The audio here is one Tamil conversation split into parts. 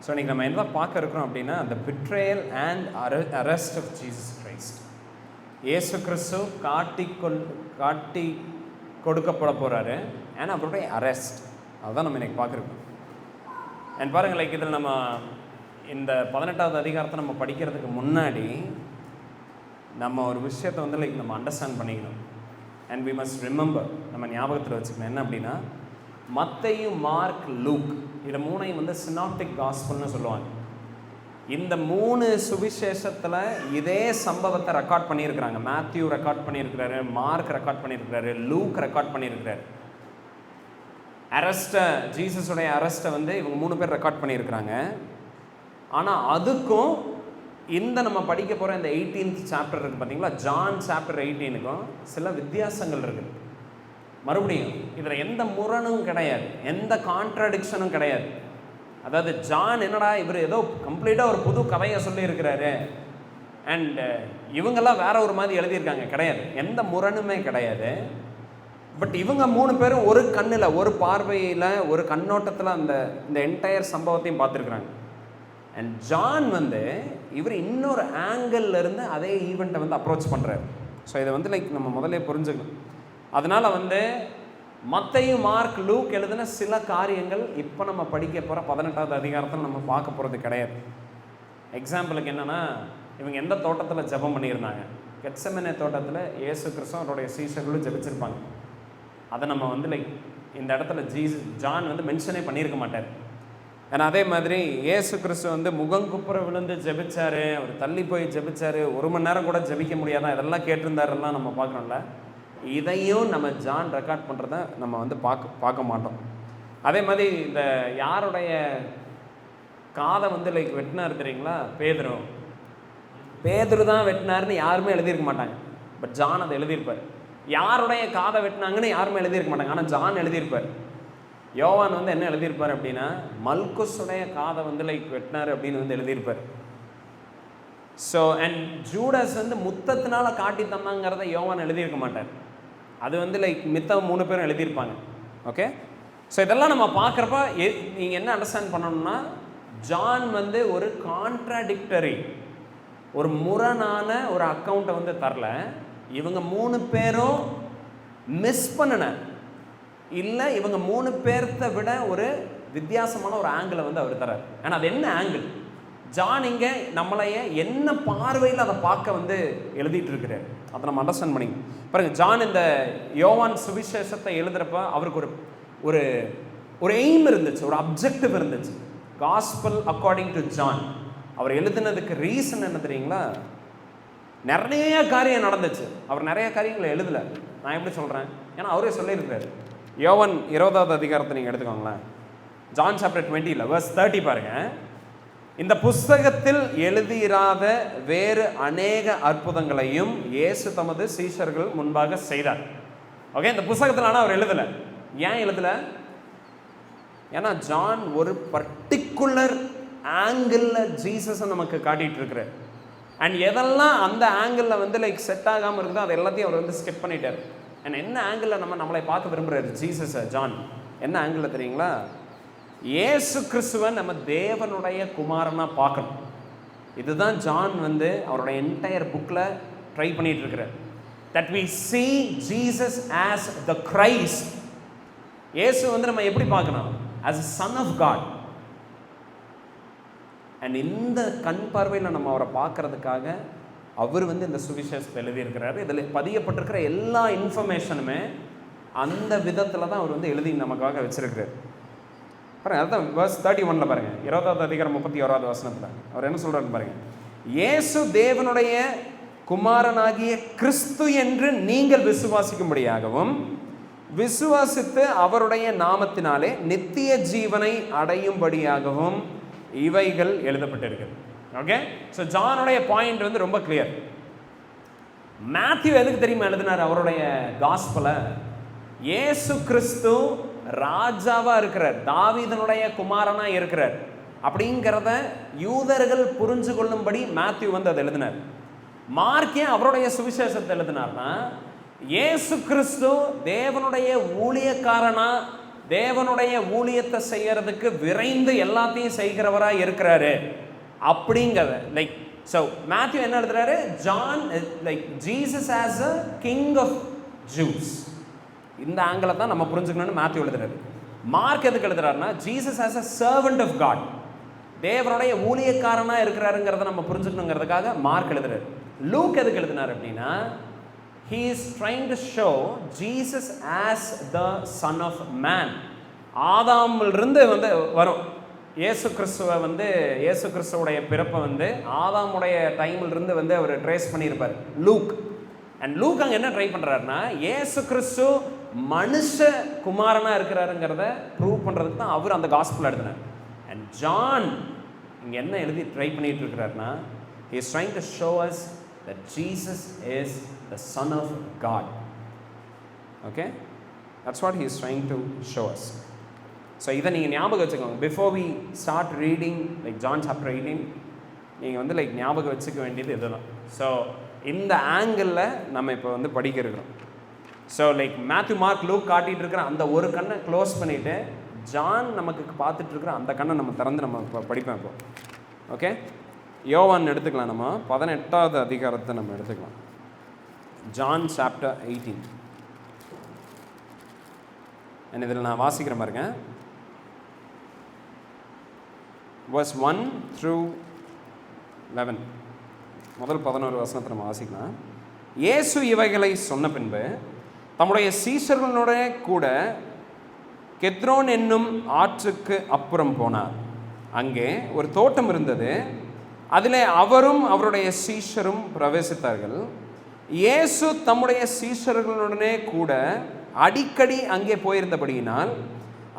ஸோ இன்றைக்கி நம்ம என்ன பார்க்க இருக்கிறோம் அப்படின்னா, the betrayal and arrest of Jesus Christ. இயேசு கிறிஸ்து காட்டி கொடுக்கப்பட போகிறாரு, ஏன்னா அவருடைய அரெஸ்ட், அதுதான் நம்ம இன்றைக்கி பார்க்குறோம். அண்ட் பாருங்கள், லைக் இதில் நம்ம இந்த 18வது அதிகாரத்தை நம்ம படிக்கிறதுக்கு முன்னாடி நம்ம ஒரு விஷயத்தை வந்து லைக் நம்ம அண்டர்ஸ்டாண்ட் பண்ணிக்கணும். அண்ட் வி மஸ்ட் ரிமெம்பர், நம்ம ஞாபகத்தில் வச்சுக்கணும். என்ன அப்படின்னா, மத்தேயு, மார்க், லூக், இதை மூணையும் வந்து சினாப்டிக் காஸ்பல்னு சொல்லுவாங்க. இந்த 3 சுவிசேஷத்தில் இதே சம்பவத்தை ரெக்கார்ட் பண்ணியிருக்கிறாங்க. மேத்யூ ரெக்கார்ட் பண்ணியிருக்கிறாரு, மார்க் ரெக்கார்ட் பண்ணியிருக்கிறாரு, லூக் ரெக்கார்ட் பண்ணியிருக்கிறாரு. ஜீசஸுடைய அரெஸ்ட்டை வந்து இவங்க 3 பேர் ரெக்கார்ட் பண்ணியிருக்கிறாங்க. ஆனால் அதுக்கும் இந்த நம்ம படிக்க போகிற இந்த 18th சாப்டர் இருக்குது பார்த்தீங்களா, ஜான் சாப்டர் 18க்கும் சில வித்தியாசங்கள் இருக்குது. மறுபடியும் இதில் எந்த முரணும் கிடையாது, எந்த கான்ட்ராடிக்ஷனும் கிடையாது. அதாவது ஜான் என்னடா இவர் ஏதோ கம்ப்ளீட்டாக ஒரு புது கதையை சொல்லியிருக்கிறாரு, அண்ட் இவங்கெல்லாம் வேற ஒரு மாதிரி எழுதியிருக்காங்க, கிடையாது. எந்த முரணுமே கிடையாது. பட் இவங்க 3 பேரும் ஒரு கண்ணில், ஒரு பார்வையில், ஒரு கண்ணோட்டத்தில் இந்த என்டையர் சம்பவத்தையும் பார்த்துருக்குறாங்க. அண்ட் ஜான் வந்து இவர் இன்னொரு ஆங்கிளில் இருந்து அதே ஈவெண்ட்டை வந்து அப்ரோச் பண்ணுறாரு. ஸோ இதை வந்து லைக் நம்ம முதல்ல புரிஞ்சுக்கணும். அதனால் வந்து மத்தேயு, மார்க், லூக் எழுதின சில காரியங்கள் இப்போ நம்ம படிக்க போகிற 18வது அதிகாரத்தில் நம்ம பார்க்க போகிறது கிடையாது. எக்ஸாம்பிளுக்கு என்னென்னா, இவங்க எந்த தோட்டத்தில் ஜெபம் பண்ணியிருந்தாங்க? கெத்செமனே தோட்டத்தில் இயேசு கிறிஸ்துவும் அவருடைய சீஷர்களும் ஜெபிச்சிருப்பாங்க. அதை நம்ம வந்து லைக் இந்த இடத்துல ஜான் வந்து மென்ஷனே பண்ணியிருக்க மாட்டார். ஏன்னா அதே மாதிரி இயேசு கிறிஸ்து வந்து முகங்குப்புற விழுந்து ஜெபிச்சாரு, அவர் தள்ளி போய் ஜெபிச்சாரு, 1 மணி நேரம் கூட ஜெபிக்க முடியாதான், இதெல்லாம் கேட்டிருந்தாரெல்லாம் நம்ம பார்க்குறோம்ல. இதையும் நம்ம ஜான் ரெக்கார்ட் பண்ணுறத நம்ம வந்து பார்க்க மாட்டோம். அதே மாதிரி இந்த யாருடைய காதை வந்து லைக் வெட்டினார் தெரியுங்களா? பேதுரு தான் வெட்டினார்னு யாருமே எழுதியிருக்க மாட்டாங்க. பட் ஜான் அதை எழுதியிருப்பார். யாருடைய காதை வெட்டினாங்கன்னு யாருமே எழுதியிருக்க மாட்டாங்க, ஆனால் ஜான் எழுதியிருப்பார். யோவான் வந்து என்ன எழுதியிருப்பார் அப்படின்னா, மல்குஸுடைய காதை வந்து லைக் வெட்டினார் அப்படின்னு வந்து எழுதியிருப்பார். ஸோ அண்ட் ஜூடாஸ் வந்து முத்தத்தினால காட்டி தந்தாங்கிறத யோவான் எழுதியிருக்க மாட்டார். அது வந்து லைக் மித்த 3 பேரும் எழுதியிருப்பாங்க. ஓகே, ஸோ இதெல்லாம் நம்ம பார்க்குறப்ப நீங்கள் என்ன அண்டர்ஸ்டாண்ட் பண்ணணும்னா, ஜான் வந்து ஒரு கான்ட்ராடிக்டரி, ஒரு முரணான ஒரு அக்கௌண்ட்டை வந்து தரல. இவங்க 3 பேரும் மிஸ் பண்ணின இல்லை, இவங்க 3 பேர்த்த விட ஒரு வித்தியாசமான ஒரு ஆங்கிளை வந்து அவர் தரார். ஆனால் அது என்ன ஆங்கிள்? ஜான் இங்கே நம்மளைய என்ன பார்வையில் அதை பார்க்க வந்து எழுதிட்டு இருக்கிறார், அதை நம்ம அண்டர்ஸ்டாண்ட் பண்ணிங்க. பாருங்க, ஜான் இந்த யோவான் சுவிசேஷத்தை எழுதுறப்ப அவருக்கு ஒரு ஒரு எய்ம் இருந்துச்சு, ஒரு அப்ஜெக்டிவ் இருந்துச்சு. Gospel according to John. அவர் எழுதுனதுக்கு ரீசன் என்ன தெரியுங்களா? நிறைய காரியம் நடந்துச்சு, அவர் நிறைய காரியங்களை எழுதலை. நான் எப்படி சொல்கிறேன்? ஏன்னா அவரே சொல்லியிருக்காரு. யோவான் 20வது அதிகாரத்தை நீங்கள் எடுத்துக்கோங்களேன். ஜான் சாப்டர் 20 verse 30 பாருங்க. இந்த புஸ்தகத்தில் எழுதியிராத வேறு அநேக அற்புதங்களையும் இயேசு தமது சீஷர்கள் முன்பாக செய்தார். ஓகே, இந்த புஸ்தகத்தில் ஆனால் அவர் எழுதலை. ஏன் எழுதலை? ஏன்னா ஜான் ஒரு பர்டிகுலர் ஆங்கிளில் ஜீசஸை நமக்கு காட்டிகிட்டு இருக்கிறார். அண்ட் எதெல்லாம் அந்த ஆங்கிளில் வந்து லைக் செட் ஆகாமல் இருக்குதோ அது எல்லாத்தையும் அவர் வந்து ஸ்கிப் பண்ணிட்டார். அண்ட் என்ன ஆங்கிளில் நம்மளை பார்க்க விரும்புகிறார் ஜீசஸை ஜான்? என்ன ஆங்கிளில் தெரியுங்களா? இயேசு கிறிஸ்துவை நம்ம தேவனுடைய குமாரனாக பார்க்கணும். இதுதான் ஜான் வந்து அவருடைய என்டையர் புக்கில் ட்ரை பண்ணிட்டு இருக்கிறார். That we see Jesus as the Christ. இயேசு வந்து நம்ம எப்படி பார்க்கணும்? as a son of God. And இந்த கண் பார்வையில் நம்ம அவரை பார்க்கறதுக்காக அவர் வந்து இந்த சுவிசேஷத்தை எழுதியிருக்கிறாரு. இதில் பதியப்பட்டிருக்கிற எல்லா இன்ஃபர்மேஷனுமே அந்த விதத்தில் தான் அவர் வந்து எழுதி நமக்காக வச்சிருக்கிறார். பாருங்க, அதுதான் verse 31 பாருங்க, 20வது அதிகாரம் 31வது வசனத்தில் அவர் என்ன சொல்றாருன்னு பாருங்க. இயேசு தேவனுடைய குமாரனாகிய கிறிஸ்து என்று நீங்கள் விசுவாசிக்கும்படியாகவும் விசுவாசித்து அவருடைய நாமத்தினாலே நித்திய ஜீவனை அடையும்படியாகவும் இவைகள் எழுதப்பட்டிருக்கிறது. ஓகே, ஸோ ஜானுடைய பாயிண்ட் வந்து ரொம்ப கிளியர். மேத்யூ எதுக்கு தெரியுமா எழுதினார் அவருடைய காஸ்பலை? இயேசு கிறிஸ்து ராஜாவாக இருக்கிறார், தாவீதனுடைய குமாரனாக இருக்கிறார் அப்படிங்கிறத யூதர்கள் புரிஞ்சு கொள்ளும்படி மேத்யூ வந்து அதை எழுதினார். மார்க் ஏன் அவருடைய சுவிசேஷத்தை எழுதினார்னா, இயேசு கிறிஸ்து தேவனுடைய ஊழியக்காரனா தேவனுடைய ஊழியத்தை செய்யறதுக்கு விரைந்து எல்லாத்தையும் செய்கிறவராக இருக்கிறாரு அப்படிங்கிறத லைக். ஸோ மேத்யூ என்ன எழுதுறாரு? John like Jesus as a king of Jews. இந்த ஆங்கிளை தான் நம்ம புரிஞ்சுக்கணும்னு மேத்யூ எழுதுறாரு. மார்க் எதுக்கு எழுதுறாருன்னா Jesus as a servant of God, தேவனுடைய ஊழியக்காரனா இருக்கிறாருங்கிறத நம்ம புரிஞ்சுக்கணுங்கிறதுக்காக மார்க் எழுதுறாரு. லூக் எதுக்கு எழுதினார் அப்படின்னா he is trying to show Jesus as the son of man. ஆதாமிலிருந்து வந்து வரும் இயேசு கிறிஸ்துவை வந்து இயேசு கிறிஸ்துவோடைய பிறப்பை வந்து ஆதாமுடைய டைமிலிருந்து வந்து அவர் ட்ரேஸ் பண்ணியிருப்பார் லூக். அண்ட் லூக் அங்கே என்ன ட்ரை பண்ணுறாருன்னா இயேசு கிறிஸ்து மனுஷ குமாரனாக இருக்கிறாருங்கிறத ப்ரூவ் பண்ணுறதுக்கு தான் அவர் அந்த காஸ்பிள் எழுதினார். அண்ட் ஜான் இங்கே என்ன எழுதி ட்ரை பண்ணிட்டு இருக்கிறாருன்னா he is trying to show us that Jesus is the Son of God. Okay? That's what he is trying to show us. So இதை நீங்கள் ஞாபகம் வச்சுக்கோங்க. Before we start reading like John chapter 18, நீங்கள் வந்து லைக் ஞாபகம் வச்சுக்க வேண்டியது இதுதான். ஸோ இந்த ஆங்கிளில் நம்ம இப்போ வந்து படிக்க இருக்கிறோம். So like Matthew, Mark, Luke காட்டிகிட்டு இருக்கிற அந்த ஒரு கண்ணை க்ளோஸ் பண்ணிவிட்டு ஜான் நமக்கு பார்த்துட்டு இருக்கிற அந்த கண்ணை நம்ம திறந்து நம்ம இப்போ படிப்பேன் இப்போ. ஓகே, யோவான் எடுத்துக்கலாம். நம்ம 18வது அதிகாரத்தை நம்ம எடுத்துக்கலாம். John chapter 18. இதில் நான் வாசிக்கிற பாருங்க, verse 1 through 11. முதல் 11 வசனத்தை நம்ம வாசிக்கலாம். இயேசு இவைகளை சொன்ன பின்பு தம்முடைய சீஷர்களுடைய கூட கெத்ரோன் என்னும் ஆற்றுக்கு அப்புறம் போனார். அங்கே ஒரு தோட்டம் இருந்தது, அதிலே அவரும் அவருடைய சீஷரும் பிரவேசித்தார்கள். இயேசு தம்முடைய சீஷர்களுடனே கூட அடிக்கடி அங்கே போயிருந்தபடியினால்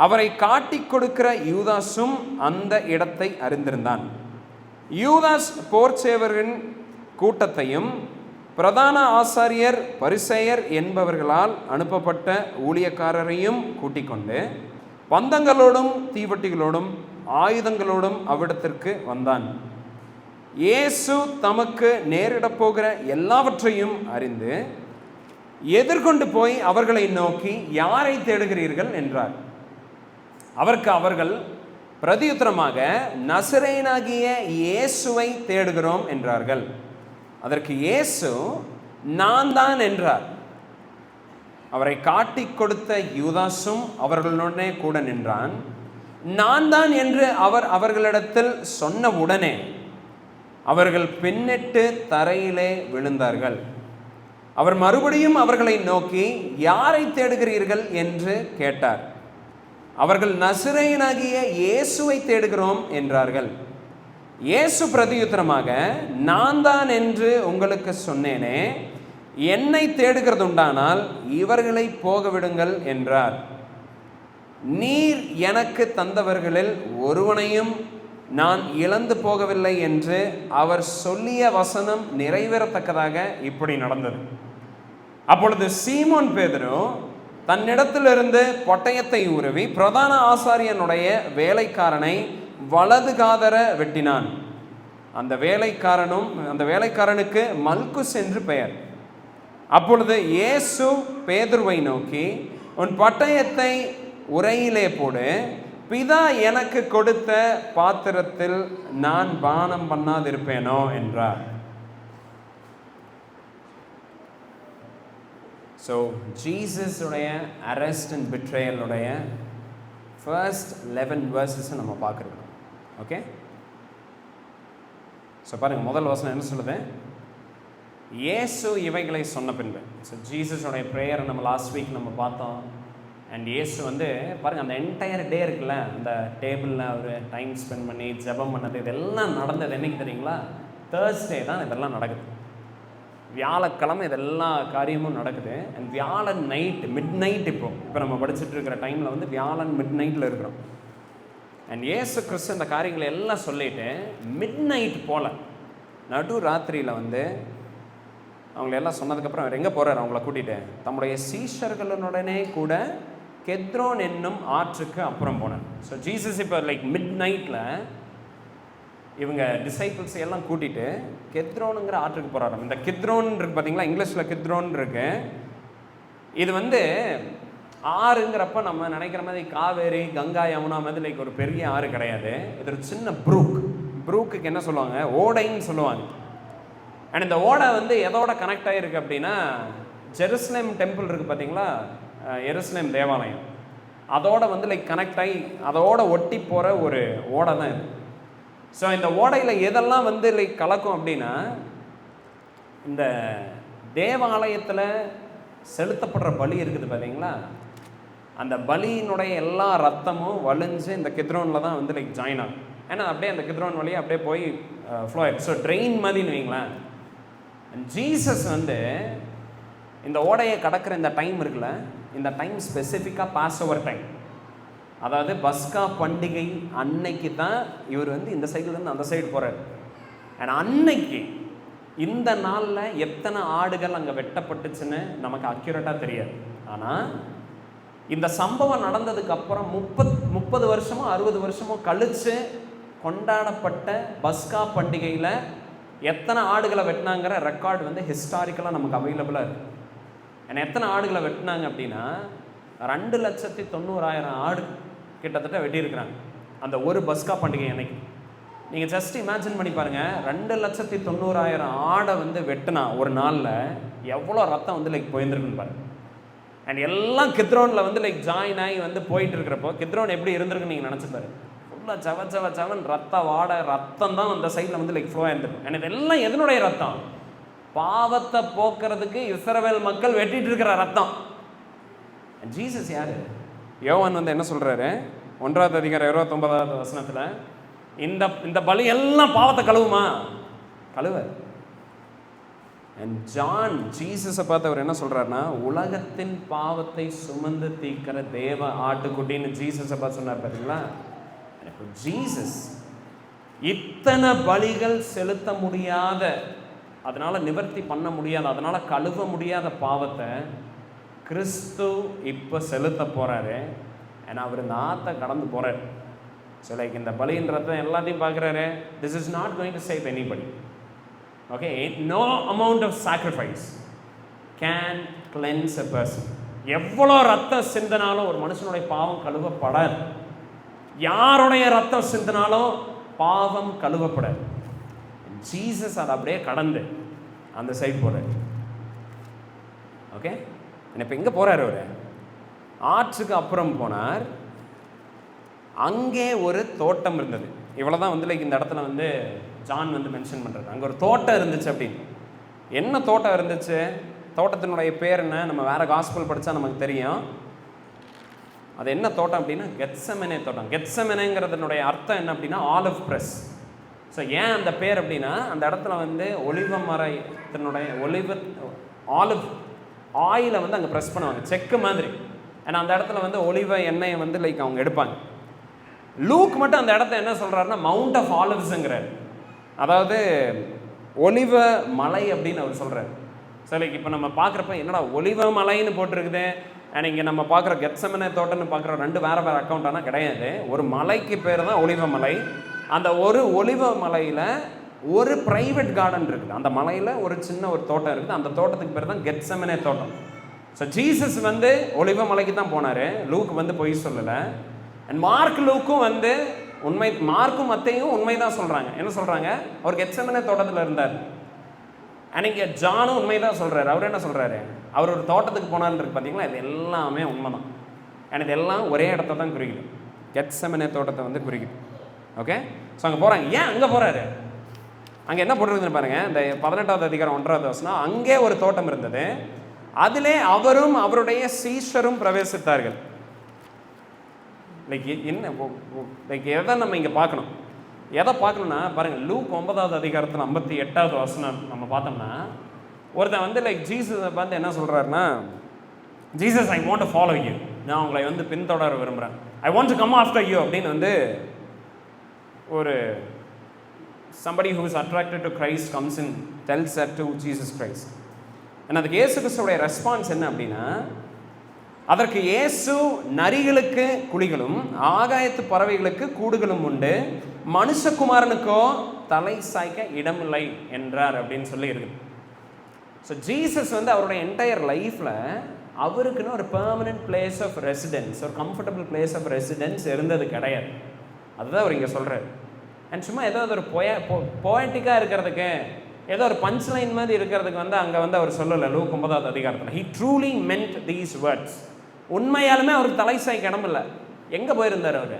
அவரை காட்டிக் கொடுக்கிற யூதாசும் அந்த இடத்தை அறிந்திருந்தான். யூதாஸ் போர்ச்சேவரின் கூட்டத்தையும் பிரதான ஆசாரியர் பரிசேயர் என்பவர்களால் அனுப்பப்பட்ட ஊழியக்காரரையும் கூட்டிக் கொண்டு பந்தங்களோடும் தீவட்டிகளோடும் ஆயுதங்களோடும் அவ்விடத்திற்கு வந்தான். இயேசு தமக்கு நேரிடப் போகிற எல்லாவற்றையும் அறிந்து எதிர்கொண்டு போய் அவர்களை நோக்கி, யாரை தேடுகிறீர்கள் என்றார். அவருக்கு அவர்கள் பிரதியுத்தரமாக, நசரேயனாகிய இயேசுவை தேடுகிறோம் என்றார்கள். அதற்கு இயேசு, நான் தான் என்றார். அவரை காட்டிக் கொடுத்த யூதாசும் அவர்களுடனே கூட நின்றான். நான் தான் என்று அவர் அவர்களிடத்தில் சொன்ன உடனே அவர்கள் பின்னிட்டு தரையிலே விழுந்தார்கள். அவர் மறுபடியும் அவர்களை நோக்கி, யாரை தேடுகிறீர்கள் என்று கேட்டார். அவர்கள் நசரேயனாகிய இயேசுவை தேடுகிறோம் என்றார்கள். இயேசு பிரதியுத்தரமாக, நான் தான் என்று உங்களுக்கு சொன்னேனே, என்னை தேடுகிறதுண்டானால் இவர்களை போக விடுங்கள் என்றார். நீர் எனக்கு தந்தவர்களில் ஒருவனையும் நான் இழந்து போகவில்லை என்று அவர் சொல்லிய வசனம் நிறைவேறத்தக்கதாக இப்படி நடந்தது. அப்பொழுது சீமோன் பேதுரு தன்னிடத்திலிருந்து பட்டயத்தை உருவி பிரதான ஆசாரியனுடைய வேலைக்காரனை வலது காதர வெட்டினான். அந்த வேலைக்காரனுக்கு மல்குஸ் என்று பெயர். அப்பொழுது இயேசு பேதுருவை நோக்கி, உன் பட்டயத்தை உரையிலே போடு, பிதா எனக்கு கொடுத்த பாத்திரத்தில் நான் பானம் பண்ணாதிருப்பேனோ என்றார். ஸோ ஜீசஸுடைய அரெஸ்ட் அண்ட் பிட்ரேயலுடைய ஃபர்ஸ்ட் 11 verses நம்ம பார்க்குறோம். ஓகே, ஸோ பாருங்கள், முதல் வசனம் என்ன சொல்லுது? இயேசு இவைகளை சொன்ன பின்பு. ஸோ ஜீசஸுடைய ப்ரேயரை நம்ம லாஸ்ட் வீக் நம்ம பார்த்தோம். அண்ட் இயேசு வந்து பாருங்கள், அந்த என்டையர் டே இருக்குல்ல, அந்த டேபிளில் அவர் டைம் ஸ்பெண்ட் பண்ணி ஜெபம் பண்ணது, இதெல்லாம் நடந்தது என்னைக்கு தெரியுங்களா? Thursday தான் இதெல்லாம் நடக்குது. வியாழக்கிழமை இதெல்லா காரியமும் நடக்குது. அண்ட் வியாழன் நைட் மிட் நைட் இப்போ நம்ம படிச்சுட்டு இருக்கிற டைமில் வந்து வியாழன் மிட் நைட்டில் இருக்கிறோம். அண்ட் இயேசு கிறிஸ்து இந்த காரியங்களை எல்லாம் சொல்லிட்டு மிட் நைட் போல் நடு ராத்திரியில் வந்து அவங்கள எல்லாம் சொன்னதுக்கப்புறம் அவர் எங்கே போகிறார்? அவங்கள கூட்டிகிட்டு தம்முடைய சீஷர்களுடனே கூட கெத்ரோன் என்னும் ஆற்றுக்கு அப்புறம் போனார். ஸோ ஜீசஸ் இப்போ லைக் மிட் நைட்டில் இவங்க டிசைபிள்ஸ் எல்லாம் கூட்டிகிட்டு கெத்ரோனுங்கிற ஆற்றுக்கு போகிறாரு. இந்த கெத்ரோன் இருக்கு பார்த்தீங்களா, இங்கிலீஷில் கெத்ரோன் இருக்கு. இது வந்து ஆறுங்கிறப்ப நம்ம நினைக்கிற மாதிரி காவேரி, கங்கா, யமுனா மாதிரி லைக் ஒரு பெரிய ஆறு கிடையாது. இது ஒரு சின்ன ப்ரூக்குக்கு என்ன சொல்லுவாங்க, ஓடைன்னு சொல்லுவாங்க. அண்ட் இந்த ஓடை வந்து எதோட கனெக்ட் ஆகிருக்கு அப்படின்னா, ஜெருசலேம் டெம்பிள் இருக்குது பார்த்தீங்களா, எருசலேம் தேவாலயம், அதோட வந்து லைக் கனெக்ட் ஆகி அதோட ஒட்டி போகிற ஒரு ஓடை தான் இது. ஸோ இந்த ஓடையில் எதெல்லாம் வந்து லைக் கலக்கும் அப்படின்னா, இந்த தேவாலயத்தில் செலுத்தப்படுற பலி இருக்குது பார்த்தீங்களா, அந்த பலியினுடைய எல்லா ரத்தமும் வலிஞ்சு இந்த கித்ரோனில் தான் வந்து லைக் ஜாயின் ஆகும். ஏன்னா அப்படியே அந்த கித்ரோன் வழியாக அப்படியே போய் ஃப்ளோ ஆகிடும். ஸோ ட்ரெயின் மாதிரின்னு வைங்களேன். ஜீசஸ் வந்து இந்த ஓடையை கடக்கிற இந்த டைம் இருக்குல்ல, இந்த டைம் ஸ்பெசிஃபிக்காக பாஸ் ஓவர் டைம், அதாவது பஸ்கா பண்டிகை அன்னைக்கு தான் இவர் வந்து இந்த சைட்லேருந்து அந்த சைடு போகிறார். அண்ட் அன்னைக்கு இந்த நாளில் எத்தனை ஆடுகள் அங்கே வெட்டப்பட்டுச்சுன்னு நமக்கு அக்யூரேட்டாக தெரியாது. ஆனால் இந்த சம்பவம் நடந்ததுக்கு அப்புறம் 30 வருஷமோ 60 வருஷமோ கழித்து கொண்டாடப்பட்ட பஸ்கா பண்டிகையில் எத்தனை ஆடுகளை வெட்டினாங்கிற ரெக்கார்டு வந்து ஹிஸ்டாரிக்கலாக நமக்கு அவைலபிளாக இருக்குது. ஏன்னா எத்தனை ஆடுகளை வெட்டினாங்க அப்படின்னா 2,90,000 ஆடு கிட்டத்தட்ட வெட்டியிருக்கிறாங்க அந்த ஒரு பஸ்கா பண்டிகை அன்னைக்கு. நீங்கள் ஜஸ்ட் இமேஜின் பண்ணி பாருங்கள், 2,90,000 ஆடை வந்து வெட்டினா ஒரு நாளில் எவ்வளோ ரத்தம் வந்து லைக் போயிருந்துருக்குன்னு பாருங்கள். அண்ட் எல்லாம் கித்ரோனில் வந்து லைக் ஜாயின் ஆகி வந்து போயிட்டு இருக்கிறப்போ கித்ரோன் எப்படி இருந்திருக்குன்னு நீங்கள் நினச்சி பாரு. ஃபுல்லாக சவன் ரத்த வாடை ரத்தம் தான் அந்த சைடில் வந்து லைக் ஃப்ளோ ஆயிருந்துருக்கும். அண்ட் இதெல்லாம் எதனுடைய ரத்தம்? பாவத்தை போக்குறதுக்கு இஸ்ரவேல் மக்கள் வெட்டிட்டு இருக்கிற ரத்தம். ஜீசஸ் யாரு? யோவான் வந்து என்ன சொல்றாரு, 1 அதிகாரம் 29வது வசனத்துல, இந்த பலி எல்லாம் பாவத்தை கழுவுமா? கழுவ. அண்ட் ஜான் ஜீசஸை பார்த்து அவர் என்ன சொல்றாருன்னா, உலகத்தின் பாவத்தை சுமந்து தீர்க்கிற தேவ ஆட்டுக்குட்டின்னு ஜீசஸை பார்த்து சொன்னார் பார்த்தீங்களா. ஜீசஸ் இத்தனை பலிகள் செலுத்த முடியாத, அதனால நிவர்த்தி பண்ண முடியாத, அதனால கழுவ முடியாத பாவத்தை கிறிஸ்து இப்போ செலுத்த போறாரு. ஏன்னா அவர் இந்த ஆற்றை கடந்து போறாரு. ஸோ லைக் இந்த பலின்றத எல்லாத்தையும் பார்க்குறாரு. This is not going to save anybody. Okay, no amount of sacrifice can cleanse a person. எவ்வளோ ரத்தம் சிந்தினாலும் ஒரு மனுஷனுடைய பாவம் கழுவப்படாது. யாருடைய ரத்தம் சிந்தினாலும் பாவம் கழுவப்படாது. ஜீசஸ் அதை அப்படியே கடந்து அந்த சைடு போறாரு. ஓகே, இப்போ எங்கே போறாரு? அவர் ஆற்றுக்கு அப்புறம் போனார். அங்கே ஒரு தோட்டம் இருந்தது. இவ்வளோதான் வந்து லைக் இந்த இடத்துல வந்து ஜான் வந்து மென்ஷன் பண்ணுறாரு. அங்கே ஒரு தோட்டம் இருந்துச்சு அப்படின்னு. என்ன தோட்டம் இருந்துச்சு? தோட்டத்தினுடைய பேர் என்ன? நம்ம வேற காஸ்பல் படித்தா நமக்கு தெரியும். அது என்ன தோட்டம் அப்படின்னா கெத்செமனே தோட்டம். கெத்செமனேங்கிறதுனுடைய அர்த்தம் என்ன அப்படின்னா ஆலிவ் பிரஸ். ஸோ ஏன் அந்த பேர் அப்படின்னா, அந்த இடத்துல வந்து ஒலிவ மரத்தினுடைய ஆலிவ் ஆயிலை வந்து அங்கே ப்ரெஸ் பண்ணுவாங்க, செக்கு மாதிரி. ஏன்னா அந்த இடத்துல வந்து ஒலிவ எண்ணெயை வந்து லைக் அவங்க எடுப்பாங்க. லூக் மட்டும் அந்த இடத்த என்ன சொல்கிறாருன்னா மவுண்ட் ஆஃப் ஆலிவ்ஸுங்கிறார். அதாவது ஒலிவ மலை அப்படின்னு அவர் சொல்கிறார். ஸோ லைக் இப்போ நம்ம பார்க்குறப்ப என்னடா ஒலிவ மலைன்னு போட்டிருக்குது, அண்ட் இங்கே நம்ம பார்க்குற கெத்செமனே தோட்டம்னு பார்க்குற ரெண்டு வேறு அக்கௌண்ட் ஆனால் கிடையாது. ஒரு மலைக்கு பேர் தான் ஒலிவ மலை. அந்த ஒரு ஒலிவ மலையில் ஒரு பிரைவேட் கார்டன் இருக்குது. அந்த மலையில் ஒரு சின்ன ஒரு தோட்டம் இருக்குது. அந்த தோட்டத்துக்கு பேர் தான் கெத்செமனே தோட்டம். ஸோ ஜீசஸ் வந்து ஒலிவ மலைக்கு தான் போனார். லூக் வந்து பொய் சொல்லலை. அண்ட் மார்க் லூக்கும் வந்து மார்க்கும் மத்தையும் உண்மை தான் சொல்கிறாங்க. என்ன சொல்கிறாங்க? அவர் கெத்செமனே தோட்டத்தில் இருந்தார். அண்ட் இங்கே ஜானும் உண்மை தான் சொல்கிறாரு. அவர் என்ன சொல்கிறாரு? அவர் ஒரு தோட்டத்துக்கு போனான்னு இருக்கு பார்த்தீங்களா. இது எல்லாமே உண்மை தான். அண்ட் இது எல்லாம் ஒரே இடத்த தான் குறிக்குது. கெத்செமனே தோட்டத்தை வந்து குறிக்குது. ஓகே, ஸோ அங்கே போகிறாங்க. ஏன் அங்கே போகிறாரு? அங்கே என்ன போட்டிருக்குதுன்னு பாருங்கள். இந்த 18வது அதிகாரம் 1வது வசனம், அங்கே ஒரு தோட்டம் இருந்தது, அதிலே அவரும் அவருடைய சீஷரும் பிரவேசித்தார்கள். லைக் என்ன லைக் எதை நம்ம இங்கே பார்க்கணும்? எதை பார்க்கணும்னா பாருங்கள், லூக் 9வது அதிகாரத்தில் 58வது வசனம் நம்ம பார்த்தோம்னா, ஒருத்தன் வந்து லைக் ஜீசஸை பார்த்து என்ன சொல்கிறாருன்னா, Jesus I want to follow you, நான் உங்களை வந்து பின்தொடர விரும்புகிறேன், I want to come after you அப்படின்னு வந்து ஒரு somebody who is attracted to Christ comes and tells that to Jesus Christ. and அதுக்கு இயேசு கிறிஸ்துவோட ரெஸ்பான்ஸ் என்ன அப்படின்னா, அதற்கு இயேசு நரிகளுக்கு குழிகளும் ஆகாயத்து பறவைகளுக்கு கூடுகளும் உண்டு, மனுஷகுமாரனுக்கோ தலை சாய்க்க இடமில்லை என்றார் அப்படின்னு சொல்லி இருக்கு. ஸோ ஜீசஸ் வந்து அவருடைய என்டையர் லைஃப்பில் அவருக்குன்னு ஒரு பெர்மனன்ட் பிளேஸ் ஆஃப் ரெசிடென்ஸ், ஒரு கம்ஃபர்டபுள் பிளேஸ் ஆஃப் ரெசிடென்ஸ் இருந்தது கிடையாது. அதுதான் அவர் இங்கே சொல்கிறார். அண்ட் சும்மா ஏதோ ஒரு போயட்டிக்காக இருக்கிறதுக்கு, ஏதோ ஒரு பஞ்ச் லைன் மாதிரி இருக்கிறதுக்கு வந்து அங்கே வந்து அவர் சொல்லலை. லூக் 9வது அதிகாரத்தில் he truly meant these words. உண்மையாலுமே அவருக்கு தலை சாய்க்க இடம் இல்லை. எங்கே போயிருந்தார் அவர்?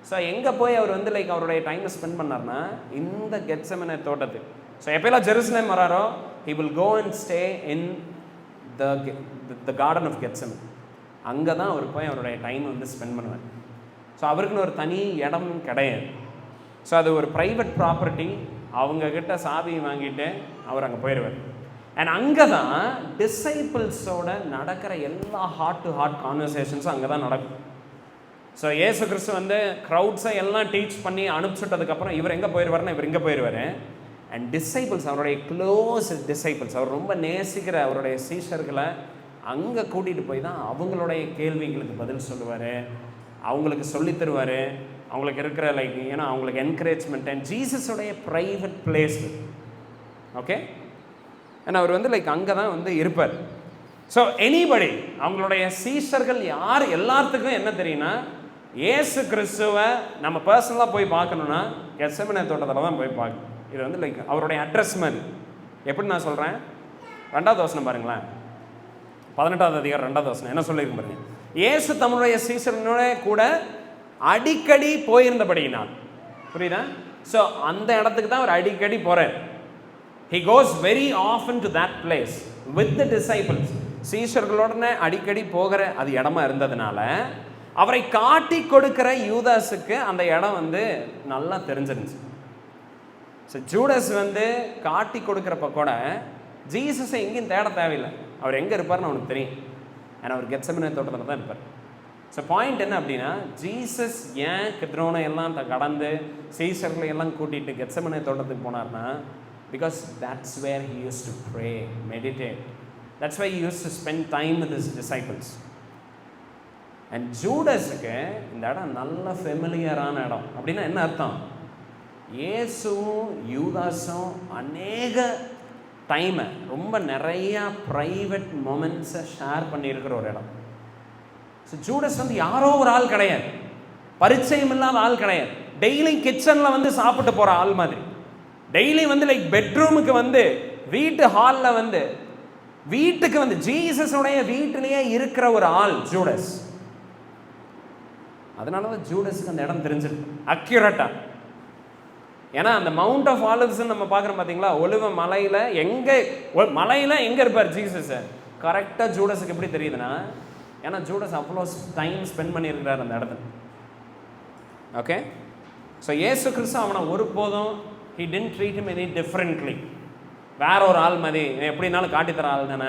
ஸோ எங்கே போய் அவர் வந்து லைக் அவருடைய டைமை ஸ்பெண்ட் பண்ணார்னா இந்த கெத்செமனே தோட்டத்துக்கு. ஸோ எப்போல்லாம் Jerusalem வராரோ he will go and stay in the garden of Gethsemane. அங்கே தான் அவர் போய் அவருடைய டைமை வந்து ஸ்பெண்ட் பண்ணுவார். ஸோ அவருக்குன்னு ஒரு தனி இடம் கிடையாது. ஸோ அது ஒரு ப்ரைவேட் ப்ராப்பர்ட்டி. அவங்கக்கிட்ட சாவி வாங்கிட்டு அவர் அங்கே போயிடுவார். அண்ட் அங்கே தான் டிசைபிள்ஸோட நடக்கிற எல்லா ஹார்ட் டு ஹார்ட் கான்வர்சேஷன்ஸும் அங்கே தான் நடக்கும். ஸோ இயேசு கிறிஸ்து வந்து க்ரௌட்ஸை எல்லாம் டீச் பண்ணி அனுப்பிச்சுட்டதுக்கப்புறம் இவர் எங்கே போயிடுவார்னா இவர் இங்கே போயிடுவார். அண்ட் டிசைபிள்ஸ், அவருடைய க்ளோஸ் டிசைபிள்ஸ், அவர் ரொம்ப நேசிக்கிற அவருடைய சீஷர்களை அங்கே கூட்டிகிட்டு போய் தான் அவங்களுடைய கேள்விகளுக்கு பதில் சொல்லுவார், அவங்களுக்கு சொல்லித் தருவார், அவங்களுக்கு இருக்கிற லைக் ஏன்னா அவங்களுக்கு என்கரேஜ்மெண்ட். அண்ட் ஜீசஸோடைய ப்ரைவேட் பிளேஸ். ஓகே, அண்ட் அவர் வந்து லைக் அங்கே தான் வந்து இருப்பார். ஸோ எனிபடி, அவங்களுடைய சீஷர்கள் யார் எல்லாத்துக்கும் என்ன தெரியும்னா, இயேசு கிறிஸ்துவை நம்ம பர்சனலாக போய் பார்க்கணுன்னா கெத்செமனே தோட்டத்தில் தான் போய் பார்க்கணும். இது வந்து லைக் அவருடைய அட்ரஸ் மாதிரி. எப்படி நான் சொல்கிறேன்? 2வது வசனம் பாருங்களேன், 18வது அதிகாரம் 2வது வசனம் என்ன சொல்லியிருக்கும் பாருங்க. இயேசு தம்முடைய சீஷர்களோட கூட அடிக்கடி போயிருந்தபடியினால், புரியுதா? ஸோ அந்த இடத்துக்கு தான் அவர் அடிக்கடி போகிறார். he goes very often to that place with the disciples. சீஷர்களோட அடிக்கடி போகிற அது இடமா இருந்ததுனால அவரை காட்டி கொடுக்கிற யூதாஸுக்கு அந்த இடம் வந்து நல்லா தெரிஞ்சிருந்துச்சு. ஸோ ஜூடஸ் வந்து காட்டி கொடுக்குறப்ப கூட ஜீசஸை எங்கேயும் தேட தேவையில்லை. அவர் எங்கே இருப்பார்னு அவனுக்கு தெரியும். ஏன்னா அவர் கெத்செமனே தோட்டத்தில் தான் இருப்பார். ஸோ பாயிண்ட் என்ன அப்படின்னா, ஜீசஸ் ஏன் கித்ரோனை எல்லாம் கடந்து சீஷர்களை எல்லாம் கூட்டிகிட்டு கெத்செமனே தோட்டத்துக்கு போனார்னா, because that's where he used to pray, meditate. That's why he used to spend time with his disciples. And ஜூடஸுக்கு இந்த இடம் நல்ல ஃபெமிலியரான இடம். அப்படின்னா என்ன அர்த்தம்? இயேசுவும் யூதாஸும் அநேக டைமை, ரொம்ப நிறையா ப்ரைவேட் மொமெண்ட்ஸை ஷேர் பண்ணியிருக்கிற ஒரு இடம். ஸோ ஜூடஸ் வந்து யாரோ ஒரு ஆள் கிடையாது, பரிச்சயம் இல்லாத ஆள் கிடையாது. டெய்லி கிச்சனில் வந்து சாப்பிட்டு போகிற ஆள் மாதிரி, டெய்லி வந்து லைக் பெட்ரூமுக்கு வந்து, வீட்டு ஹாலில் வந்து, வீட்டுக்கு வந்து ஜீசஸுடைய வீட்டிலேயே இருக்கிற ஒரு ஆள் ஜூடஸ். அதனால தான் ஜூடஸுக்கு அந்த இடம் தெரிஞ்சிருக்கு அக்யூரேட்டாக. ஏன்னா அந்த மவுண்ட் ஆஃப் ஆலிவ்ஸ் நம்ம பார்க்குறோம் பார்த்தீங்களா, ஒலிவ மலையில் எங்கே இருப்பார் ஜீசஸ்? கரெக்டாக ஜூடஸுக்கு எப்படி தெரியுதுன்னா, ஏன்னா ஜூடஸ் அவ்வளோ டைம் ஸ்பெண்ட் பண்ணியிருக்கிறார் அந்த இடத்துல. ஓகே, ஸோ இயேசு கிறிஸ்து அவனை ஒருபோதும் he didn't treat him any differently. வேற ஒரு ஆள் மாதிரி எப்படினாலும் காட்டித்தர ஆள் தானே,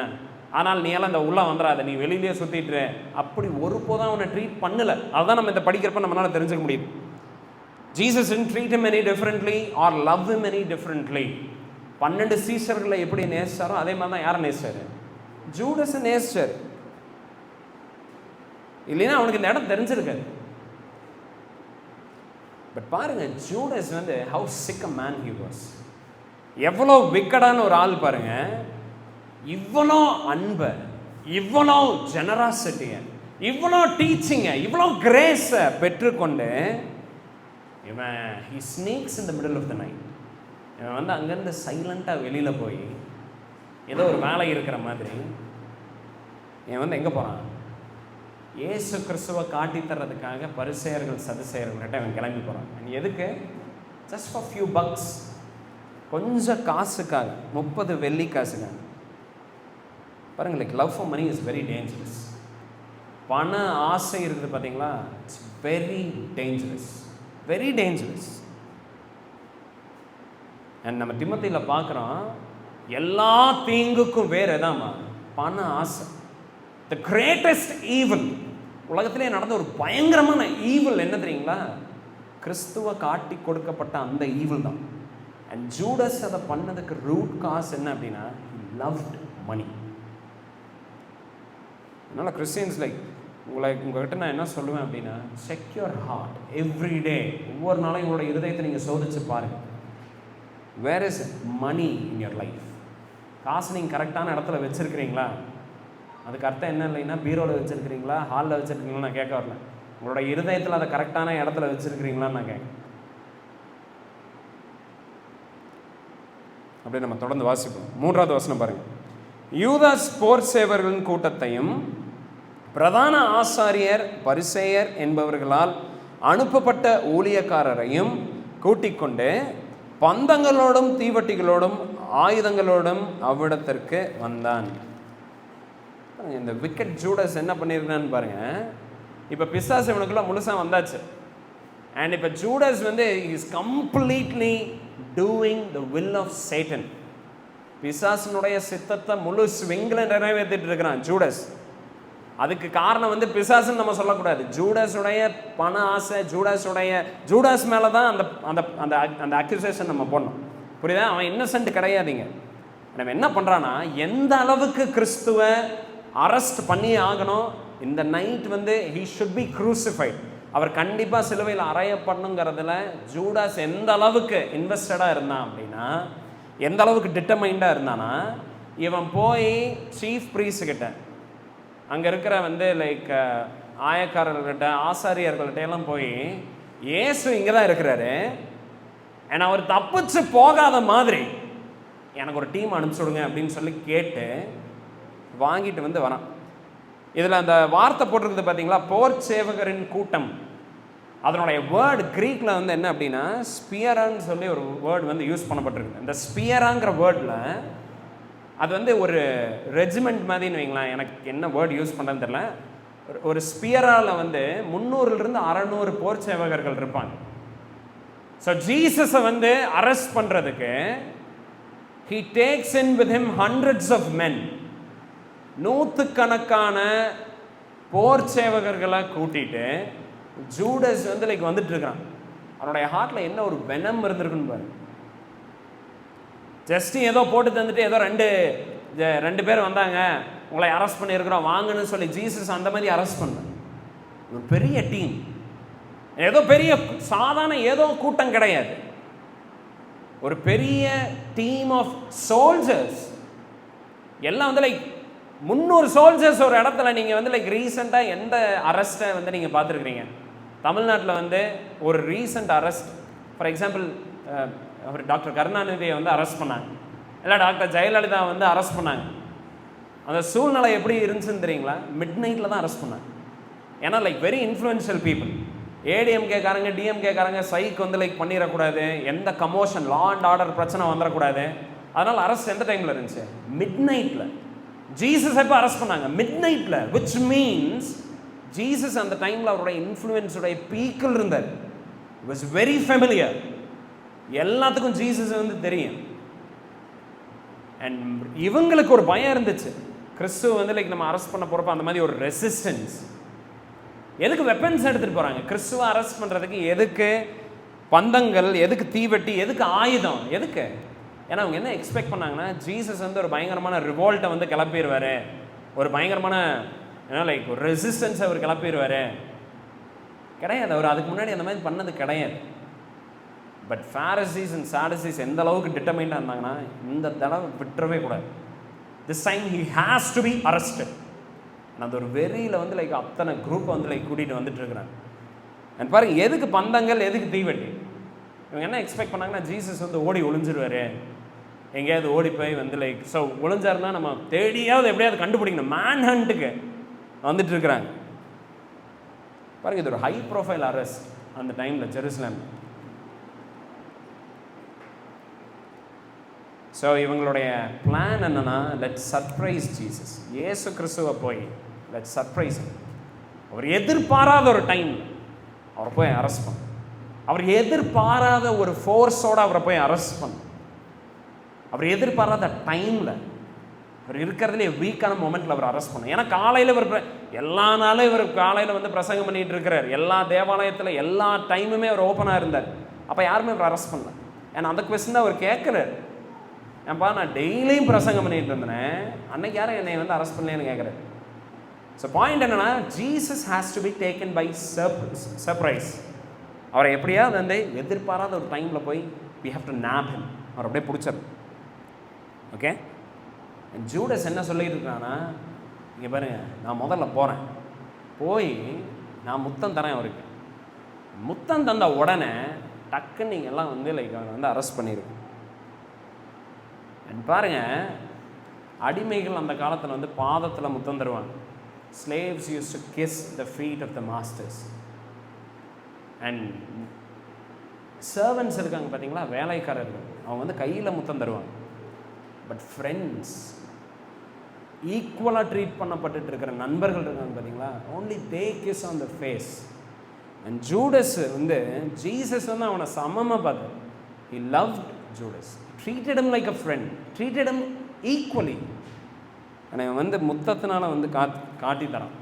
ஆனால் நீ எல்லாம் இந்த உள்ளே வந்துடாத, நீ வெளியிலேயே சுற்றிட்டு, அப்படி ஒருபோதும் அவனை ட்ரீட் பண்ணலை. அதுதான் நம்ம இந்த படிக்கிறப்ப நம்மளால தெரிஞ்சுக்க முடியுது. Jesus didn't treat him any differently or love him any differently. 12 சீஷர்களை எப்படி நேசிச்சாரோ அதே மாதிரி தான் யாரை நேசிச்சாரு? ஜூடஸை நேசிச்சாரு. இல்லைன்னா அவனுக்கு இந்த இடம் தெரிஞ்சிருக்காது. பட் பாருங்க, ஜூடஸ் வந்து how sick a man he was. எவ்வளோ விக்கடான ஒரு ஆள் பாருங்க. இவ்வளோ அன்பை, இவ்வளோ ஜெனராசிட்டியை, இவ்வளோ டீச்சிங்கை, இவ்வளோ கிரேஸை பெற்றுக்கொண்டு இவன் he sneaks in the middle of the night. இவன் வந்து அங்கேருந்து சைலண்ட்டாக வெளியில் போய் ஏதோ ஒரு வேலை இருக்கிற மாதிரி இவன் வந்து எங்கே போகிறான்? இயேசு கிறிஸ்துவை காட்டித்தர்றதுக்காக பரிசேயர்கள் சதுசேயர்கள்கிட்ட அவன் கிளம்பி போகிறான். எதுக்கு? ஜஸ்ட் ஃபார் ஃபியூ பக்ஸ், கொஞ்சம் காசுக்காக, 30 வெள்ளி காசுக்காக. பாருங்க, like love for money is very dangerous. பண ஆசை இருக்குது பார்த்தீங்களா, it's very dangerous, very dangerous. And நம்ம திமோத்தியில் பார்க்குறோம், எல்லா தீங்குக்கும் வேறு எதாம்மா? பண ஆசை. த கிரேட்டஸ்ட் ஈவில், உலகத்திலே நடந்த ஒரு பயங்கரமான ஈவில் என்ன தெரியுங்களா? கிறிஸ்துவை காட்டி கொடுக்கப்பட்ட அந்த ஈவில் தான். அண்ட் ஜூடஸ் அதை பண்ணதுக்கு ரூட் காஸ் என்ன அப்படின்னா, he loved money. அதனால் கிறிஸ்டியன்ஸ் லைக் உங்கள்கிட்ட நான் என்ன சொல்லுவேன் அப்படின்னா, check your heart every day. ஒவ்வொரு நாளும் உங்களோட இருதயத்தை நீங்கள் சோதிச்சு பாருங்கள். Where is money in your life? காசு நீங்கள் கரெக்டான இடத்துல வச்சுருக்கிறீங்களா? அதுக்கு அர்த்தம் என்ன இல்லைன்னா பீரோவில் வச்சுருக்கிறீங்களா, ஹாலில் வச்சுருக்கீங்களா நான் கேட்க வரல. உங்களோட இருதயத்தில் அதை கரெக்டான இடத்துல வச்சுருக்கிறீங்களான்னு நான் கேட்க. அப்படியே நம்ம தொடர்ந்து வாசிப்போம். 3வது வசனம் பாருங்கள். யூதாஸ் போர் சேவர்களின் கூட்டத்தையும் பிரதான ஆசாரியர் பரிசேயர் என்பவர்களால் அனுப்பப்பட்ட ஊழியக்காரரையும் கூட்டிக் கொண்டு பந்தங்களோடும் தீவட்டிகளோடும் ஆயுதங்களோடும் அவ்விடத்திற்கு வந்தான். இந்த விக்கெட் ஜூடஸ் என்ன பண்ணியிருக்கான்னு பாருங்க. இப்போ பிசாசு இவனுக்குள்ள முழுசாக வந்தாச்சு. அண்ட் இப்போ ஜூடஸ் வந்து is completely doing the will of Satan. பிசாசனுடைய சித்தத்தை முழு ஸ்விங்கில் நிறைவேற்றிட்டு இருக்கிறான் ஜூடஸ். அதுக்கு காரணம் வந்து பிசாசுன்னு நம்ம சொல்லக்கூடாது. ஜூடாஸுடைய பண ஆசை, ஜூடாஸ் மேலே தான் அந்த அந்த அந்த அந்த அக்யூசேஷன் நம்ம போடணும். புரியுதா? அவன் இன்னசென்ட் கிடையாதுங்க. நம்ம என்ன பண்ணுறான்னா, எந்த அளவுக்கு கிறிஸ்துவை அரெஸ்ட் பண்ணி ஆகணும், இந்த நைட் வந்து ஹீ ஷுட் பி க்ரூசிஃபைட், அவர் கண்டிப்பாக சிலுவையில் அறையப்படணுங்கிறதுல ஜூடாஸ் எந்த அளவுக்கு இன்வெஸ்டடாக இருந்தான் அப்படின்னா, எந்த அளவுக்கு டிட்டர்மைண்டாக இருந்தானா, இவன் போய் சீஃப் ப்ரீஸ்ட் கிட்ட, அங்கே இருக்கிற வந்து லைக் ஆயக்காரர்கள்கிட்ட ஆசாரியர்கள்ட்ட எல்லாம் போய் இயேசு இங்கே தான் இருக்கிறாரு, ஏன்னா அவர் தப்பிச்சு போகாத மாதிரி எனக்கு ஒரு டீம் அனுப்பிச்சுடுங்க அப்படின்னு சொல்லி கேட்டு வாங்கிட்டு வந்து வரான். இதில் அந்த வார்த்தை போட்டிருக்குது பார்த்தீங்களா, போர் சேவகரின் கூட்டம். அதனுடைய வேர்டு க்ரீக்கில் வந்து என்ன அப்படின்னா ஸ்பியரான்னு சொல்லி ஒரு வேர்டு வந்து யூஸ் பண்ணப்பட்டிருக்கு. இந்த ஸ்பியராங்கிற வேர்டில் அது வந்து ஒரு ரெஜிமெண்ட் மாதிரின்னு வைங்களேன். எனக்கு என்ன வேர்டு யூஸ் பண்ணுறதுன்னு தெரியல. ஒரு ஸ்பியரால் வந்து 300 to 600 போர் சேவகர்கள் இருப்பாங்க. ஸோ ஜீசஸை வந்து அரெஸ்ட் பண்ணுறதுக்கு he takes in with him hundreds of men. நூற்றுக்கணக்கான போர் சேவகர்களை கூட்டிட்டு ஜூடஸ் வந்து லைக் வந்துட்டு இருக்கிறான். அவனுடைய ஹார்ட்டில் என்ன ஒரு வெனம் இருந்திருக்குன்னு பாரு. ஜஸ்ட் ஏதோ போட்டு தந்துட்டு ஏதோ ரெண்டு பேர் வந்தாங்க, உங்களை அரெஸ்ட் பண்ணியிருக்கிறோம் வாங்கன்னு சொல்லி ஜீசஸ் அந்த மாதிரி அரெஸ்ட் பண்ண ஒரு பெரிய டீம். ஏதோ பெரிய சாதாரண ஏதோ கூட்டம் கிடையாது, ஒரு பெரிய டீம் ஆஃப் சோல்ஜர்ஸ். எல்லாம் வந்து லைக் 300 சோல்ஜர்ஸ் ஒரு இடத்துல. நீங்கள் வந்து லைக் ரீசெண்டாக எந்த அரெஸ்ட்டை வந்து நீங்கள் பார்த்துருக்குறீங்க? தமிழ்நாட்டில் வந்து ஒரு ரீசெண்ட் அரெஸ்ட், ஃபார் எக்ஸாம்பிள் அவர் டாக்டர் கருணாநிதியை வந்து அரெஸ்ட் பண்ணாங்க, இல்லை டாக்டர் ஜெயலலிதா வந்து அரெஸ்ட் பண்ணாங்க. அந்த சூழ்நிலை எப்படி இருந்துச்சுன்னு தெரியுங்களா? மிட் நைட்டில் தான் அரெஸ்ட் பண்ணாங்க. ஏன்னா லைக் வெரி இன்ஃப்ளூயன்ஷியல் பீப்புள். ஏடிஎம்கேக்காரங்க டிஎம்கேக்காரங்க சைக்கு வந்து லைக் பண்ணிடக்கூடாது, எந்த கமோஷன் லா அண்ட் ஆர்டர் பிரச்சனை வந்துடக்கூடாது. அதனால் அரெஸ்ட் எந்த டைமில் இருந்துச்சு? மிட் நைட்டில். ஜீசஸ் எப்போ அரெஸ்ட் பண்ணாங்க? மிட் நைட்டில். விச் மீன்ஸ் ஜீசஸ் அந்த டைமில் அவருடைய இன்ஃப்ளூயன்ஸுடைய பீக்கில் இருந்தார். It was very familiar. எல்லாத்துக்கும் ஜீசஸ் வந்து தெரியும். அண்ட் இவங்களுக்கு ஒரு பயம் இருந்துச்சு, கிறிஸ்துவ வந்து லைக் நம்ம அரெஸ்ட் பண்ண போகிறப்ப அந்த மாதிரி ஒரு ரெசிஸ்டன்ஸ். எதுக்கு வெப்பன்ஸ் எடுத்துகிட்டு போகிறாங்க? கிறிஸ்துவ அரெஸ்ட் பண்ணுறதுக்கு எதுக்கு பந்தங்கள், எதுக்கு தீவெட்டி, எதுக்கு ஆயுதம், எதுக்கு? ஏன்னா அவங்க என்ன எக்ஸ்பெக்ட் பண்ணாங்கன்னா, ஜீசஸ் வந்து ஒரு பயங்கரமான ரிவோல்ட்டை வந்து கிளப்பிடுவார், ஒரு பயங்கரமான லைக் ஒரு ரெசிஸ்டன்ஸ் அவர் கிளப்பிடுவார். கிடையாது, அவர் அதுக்கு முன்னாடி அந்த மாதிரி பண்ணது கிடையாது. பட் ஃபாரிசீஸ் அண்ட் சாடிசீஸ் எந்த அளவுக்கு டிட்டர்மைண்டாக இருந்தாங்கன்னா, இந்த தடவை விட்டுறவே கூடாது, this time he has to B arrested. அந்த ஒரு வெறியில் வந்து லைக் அத்தனை குரூப்பை வந்து லைக் கூட்டிகிட்டு வந்துட்டு இருக்கிறாங்க. அண்ட் பாருங்க, எதுக்கு பந்தங்கள், எதுக்கு தீவெட்டி? இவங்க என்ன எக்ஸ்பெக்ட் பண்ணாங்கன்னா, ஜீசஸ் வந்து ஓடி ஒளிஞ்சிருவார், எங்கேயாவது ஓடி போய் வந்து லைக் ஸோ ஒளிஞ்சாருன்னா நம்ம தேடியாவது எப்படியாவது கண்டுபிடிக்கணும், மேன் ஹண்ட்டுக்கு வந்துட்டு இருக்கிறாங்க. பாருங்க, இது ஒரு ஹை ப்ரொஃபைல் அரெஸ்ட் அந்த டைமில் ஜெருசலேம். ஸோ இவங்களுடைய பிளான் என்னன்னா, லெட் சர்ப்ரைஸ் ஜீசஸ். இயேசு கிறிஸ்துவை போய் லெட் சர்ப்ரைஸ். அவர் எதிர்பாராத ஒரு டைம் அவரை போய் அரெஸ்ட் பண்ண, அவர் எதிர்பாராத ஒரு ஃபோர்ஸோடு அவரை போய் அரெஸ்ட் பண்ண, அவர் எதிர்பாராத டைமில், அவர் இருக்கிறதுலே வீக்கான மொமெண்ட்டில் அவர் அரெஸ்ட் பண்ண. ஏன்னா காலையில் இவர் எல்லா நாளும் இவர் காலையில் வந்து பிரசங்கம் பண்ணிகிட்டு இருக்கிறார், எல்லா தேவாலயத்தில் எல்லா டைமுமே அவர் ஓப்பனாக இருந்தார். அப்போ யாருமே அவர் அரெஸ்ட் பண்ணல. ஏன்னா அந்த கொஸ்டின் தான் அவர் கேட்குறாரு. ஏன்பா நான் டெய்லியும் பிரசங்கம் பண்ணிகிட்டு இருந்தேன், அன்னைக்கு யாரும் என்னை வந்து அரெஸ்ட் பண்ணலன்னு கேட்குறாரு. ஸோ பாயிண்ட் என்னன்னா, Jesus has to be taken by surprise. அவரை எப்படியாவது வந்து எதிர்பாராத ஒரு டைமில் போய் we have to nab him, அவர் அப்படியே பிடிச்சார். ஓகே, ஜூடஸ் என்ன சொல்லிட்டு இருக்கான்னா, இங்கே பாருங்க, நான் முதல்ல போகிறேன், போய் நான் முத்தம் தரேன் அவருக்கு. முத்தம் தந்த உடனே டக்குன்னு நீங்கள் எல்லாம் வந்து லைக் அவனை வந்து அரெஸ்ட் பண்ணியிருக்கோம். பாருங்க, அடிமைகள் அந்த காலத்தில் வந்து பாதத்தில் முத்தம் தருவாங்க. Slaves used to kiss the feet of the masters. And servants இருக்காங்க பார்த்தீங்களா, வேலைக்காரர்கள், அவங்க வந்து கையில் முத்தம் தருவாங்க. பட் ஃப்ரெண்ட்ஸ், ஈக்குவலாக ட்ரீட் பண்ணப்பட்டு இருக்கிற நண்பர்கள் இருக்காங்க பார்த்தீங்களா, only they kiss on the face. And Judas வந்து ஜீசஸ் வந்து அவனை சமமாக பார்த்தார். He loved Judas, treated him like a friend, treated him equally. ஆனால் வந்து முத்தத்தினால வந்து காட்டி தரான்.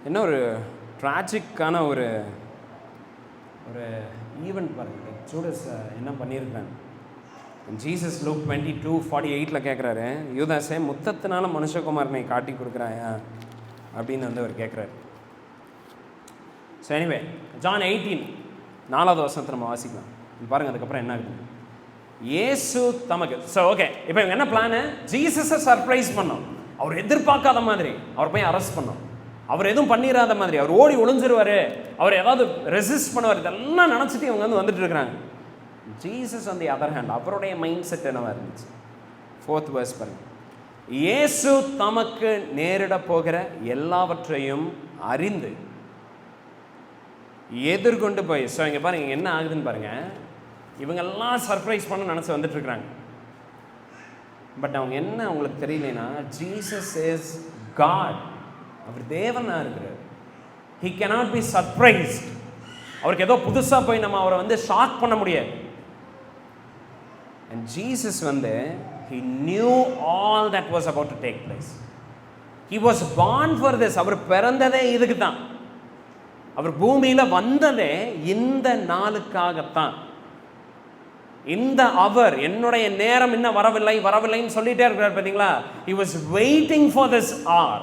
என்ன ஒரு ட்ராஜிக்கான ஒரு ஒரு ஈவெண்ட் பாருங்க. ஜூடஸ் என்ன பண்ணியிருக்காங்க. ஜீசஸ் லூக் 22:48 கேட்குறாரு, யூதாஸே முத்தத்தினால மனுஷகுமாரனை காட்டி கொடுக்குறாயா அப்படின்னு வந்து அவர் கேட்குறாரு. ஸோ எனிவே, ஜான் 18 4வது வசனத்தை நம்ம வாசிக்கலாம். பாருங்கள் அதுக்கப்புறம் என்ன ஆகுது. இயேசு தமக்கு, ஸோ ஓகே, இப்போ இவங்க என்ன பிளானு, ஜீசஸை சர்ப்ரைஸ் பண்ணோம். அவர் எதிர்பார்க்காத மாதிரி அவர் போய் அரெஸ்ட் பண்ணோம். அவர் எதுவும் பண்ணிடாத மாதிரி, அவர் ஓடி ஒளிஞ்சிருவார், அவர் ஏதாவது ரெசிஸ்ட் பண்ணுவார், இதெல்லாம் நினச்சிட்டு இவங்க வந்து வந்துட்டு இருக்கிறாங்க. Jesus on the other hand, அவருடைய மைண்ட் செட் என்னவா இருந்துச்சு. 4th verse பாருங்க. இயேசு தமக்கு நேரிட போகிற எல்லாவற்றையும் அறிந்து எதிர்கொண்டு போய், ஸோ இங்கே பாருங்க என்ன ஆகுதுன்னு பாருங்க. இவங்கெல்லாம் சர்ப்ரைஸ் பண்ண நினச்சி வந்துட்டு இருக்கிறாங்க. பட் அவங்க என்ன அவங்களுக்கு தெரியலனா, ஜீசஸ் இஸ் காட், அவர் தேவனாக இருக்கிறார். He cannot be surprised. அவருக்கு ஏதோ புதுசாக போய் நம்ம அவரை வந்து ஷாக் பண்ண முடியாது. அண்ட் ஜீசஸ் வந்து he knew all that was about to take place. He was born for this. அவர் பிறந்ததே இதுக்கு தான். அவர் பூமியில் வந்ததே இந்த நாளுக்காகத்தான். இந்த அவர் என்னுடைய நேரம் இன்னும் வரவில்லைன்னு சொல்லிட்டே இருக்கிறார் பார்த்தீங்களா. He was waiting for this hour.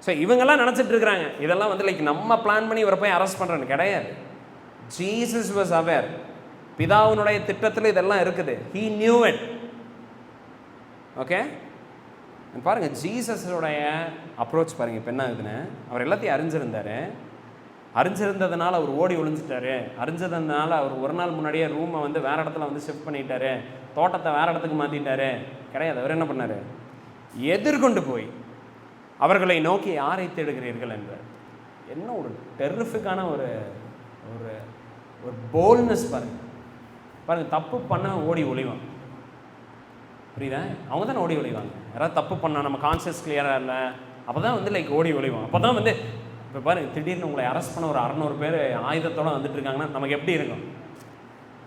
So இவங்கெல்லாம் நினச்சிட்டு இருக்கிறாங்க இதெல்லாம் வந்து லைக் நம்ம பிளான் பண்ணி இவரை போய் அரெஸ்ட் பண்ணுறேன்னு கிடையாது. Jesus was aware. பிதாவினுடைய திட்டத்தில் இதெல்லாம் இருக்குது. He knew it. ஓகே, பாருங்கள் ஜீசஸோடைய அப்ரோச் பாருங்கள். இப்போ என்ன ஆகுதுன்னு, அவர் எல்லாத்தையும் அறிஞ்சிருந்ததுனால அவர் ஓடி ஒளிஞ்சிட்டாரு. அறிஞ்சதுனால அவர் ஒரு நாள் முன்னாடியே ரூமை வந்து வேறு இடத்துல வந்து ஷிஃப்ட் பண்ணிட்டாரு, தோட்டத்தை வேறு இடத்துக்கு மாற்றிட்டாரு. கிடையாது. அவர் என்ன பண்ணார், எதிர்கொண்டு போய் அவர்களை நோக்கி யாரை தேடுகிறீர்கள் என்றார். என்ன ஒரு டெரிஃபிக்கான ஒரு ஒரு ஒரு போல்ட்னஸ் பாருங்கள். தப்பு பண்ண ஓடி ஒளிவாங்க, புரியுதா? அவங்க தானே ஓடி ஒளிவாங்க. யாராவது தப்பு பண்ணால் நம்ம கான்சியஸ் கிளியராக இல்லை, அப்போ தான் வந்து லைக் ஓடி ஒளிவாங்க. அப்போ தான் வந்து இப்போ பாருங்கள், திடீர்னு உங்களை அரெஸ்ட் பண்ண ஒரு 600 பேர் ஆயுதத்தோடு வந்துட்டு இருக்காங்கன்னா நமக்கு எப்படி இருக்கும்?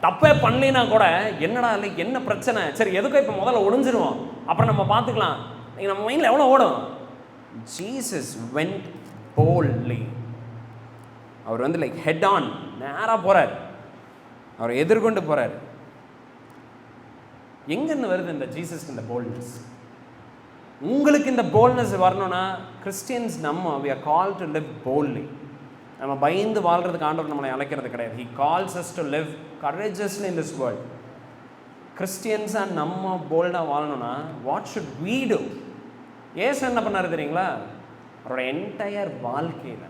தப்பே பண்ணலினா கூட என்னடா லைக் என்ன பிரச்சனை, சரி எதுக்கும் இப்போ முதல்ல ஒளிஞ்சிருவோம், அப்புறம் நம்ம பார்த்துக்கலாம். நம்ம மைண்டில் எவ்வளோ ஓடும். Jesus vent boldly. அவர் வந்து லைக் ஹெட் ஆன் நேராக போகிறார், அவரை எதிர்கொண்டு போகிறார். எங்கேருந்து வருது இந்த ஜீசஸ்க்கு இந்த போல்ட்னஸ்? உங்களுக்கு இந்த போல்ட்னஸ் வரணும்னா கிறிஸ்டியன்ஸ் நம்ம we are called to live boldly. நம்ம பயந்து வாழ்கிறதுக்கு ஆண்டவர் நம்மளை அழைக்கிறது கிடையாது. He calls us to live courageously in this world. கிறிஸ்டியன்ஸாக நம்ம போல்டாக வாழணும்னா what should we do? ஏசு என்ன பண்ணார் தெரியுங்களா? அவருடைய என்டையர் வாழ்க்கையில்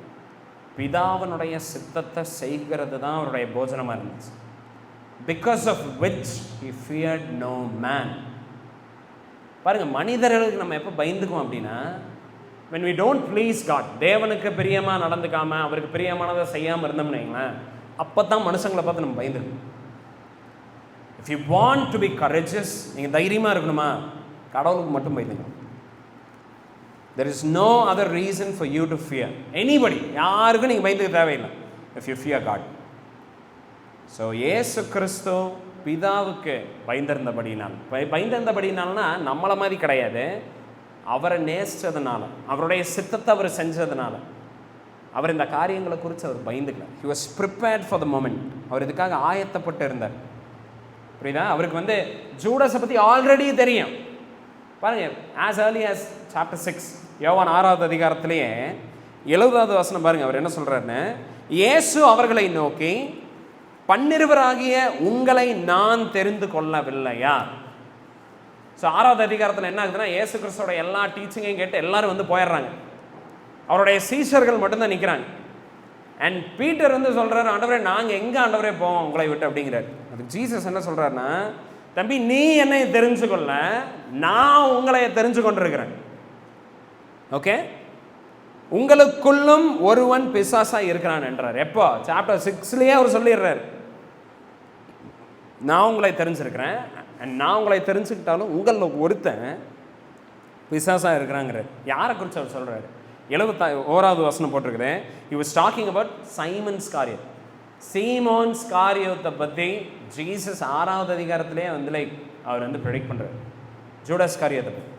பிதாவினுடைய சித்தத்தை செய்கிறது தான் அவருடைய போஜனமாக இருந்துச்சு. Because of which he feared no man. பாருங்கள், மனிதர்களுக்கு நம்ம எப்போ பயந்துக்குவோம் அப்படின்னா, when we don't please God, தேவனுக்கு பிரியமாக நடந்துக்காமல் அவருக்கு பிரியமானதை செய்யாமல் இருந்தோம்னு வைங்களேன், அப்போ தான் மனுஷங்களை பார்த்து நம்ம பயந்துருக்கோம். If you want to be courageous, நீங்கள் தைரியமாக இருக்கணுமா, கடவுளுக்கு மட்டும் பயந்துக்கணும். There is no other reason for you to fear anybody. யாருக்கும் நீங்கள் பயந்துக்க தேவையில்லை if you fear God. So இயேசு கிறிஸ்து பிதாவுக்கு பயந்திருந்தபடினால்னா நம்மளை மாதிரி கிடையாது, அவரை நேசித்ததுனால, அவருடைய சித்தத்தை அவர் செஞ்சதுனால, அவர் இந்த காரியங்களை குறித்து அவர் பயந்துக்கல. He was prepared for the moment. அவர் இதுக்காக ஆயத்தப்பட்டு இருந்தார், புரியுதா? அவருக்கு வந்து ஜூடஸை பற்றி ஆல்ரெடி தெரியும். பாருங்கள், as early as chapter 6 யோவான் 6வது அதிகாரத்திலேயே 70வது வசனம் பாருங்கள். அவர் என்ன சொல்கிறாருன்னு, இயேசு அவர்களை நோக்கி, 12 உங்களை நான் தெரிந்து கொள்ளவில்லையா? ஸோ 6வது அதிகாரத்தில் என்ன ஆகுதுன்னா, இயேசு கிறிஸ்துவோட எல்லா டீச்சிங்கையும் கேட்டு எல்லாரும் வந்து போயிடுறாங்க. அவருடைய சீஷர்கள் மட்டும்தான் நிற்கிறாங்க. அண்ட் பீட்டர் வந்து சொல்கிறாரு, ஆண்டவரே நாங்கள் எங்கே ஆண்டவரே போவோம் உங்களை விட்டு அப்படிங்கிறார். அதுக்கு ஜீசஸ் என்ன சொல்கிறாருன்னா, தம்பி நீ என்னை தெரிஞ்சுக்கொள்ள, நான் உங்களை தெரிஞ்சு கொண்டிருக்கிறேன். ஓகே, உங்களுக்குள்ளும் ஒருவன் பிசாசா இருக்கிறான் என்றார். எப்போ? சாப்டர் 6லயே அவர் சொல்லிடுறாரு, நான் உங்களை தெரிஞ்சிருக்கிறேன், நான் உங்களை தெரிஞ்சுக்கிட்டாலும் உங்களில் ஒருத்தன் பிசாசா இருக்கிறாங்கிறார். யாரை குறித்து அவர் சொல்கிறாரு? 71வது வசனம் போட்டிருக்குது. he was talking about Simon Iscariot. சீமோன் ஸ்காரியோத்தை பற்றி ஜீசஸ் 6வது அதிகாரத்திலே வந்து லைக் அவர் வந்து ப்ரெடிக்ட் பண்ணுறாரு, ஜூடாஸ் ஸ்காரியோத்தை பற்றி.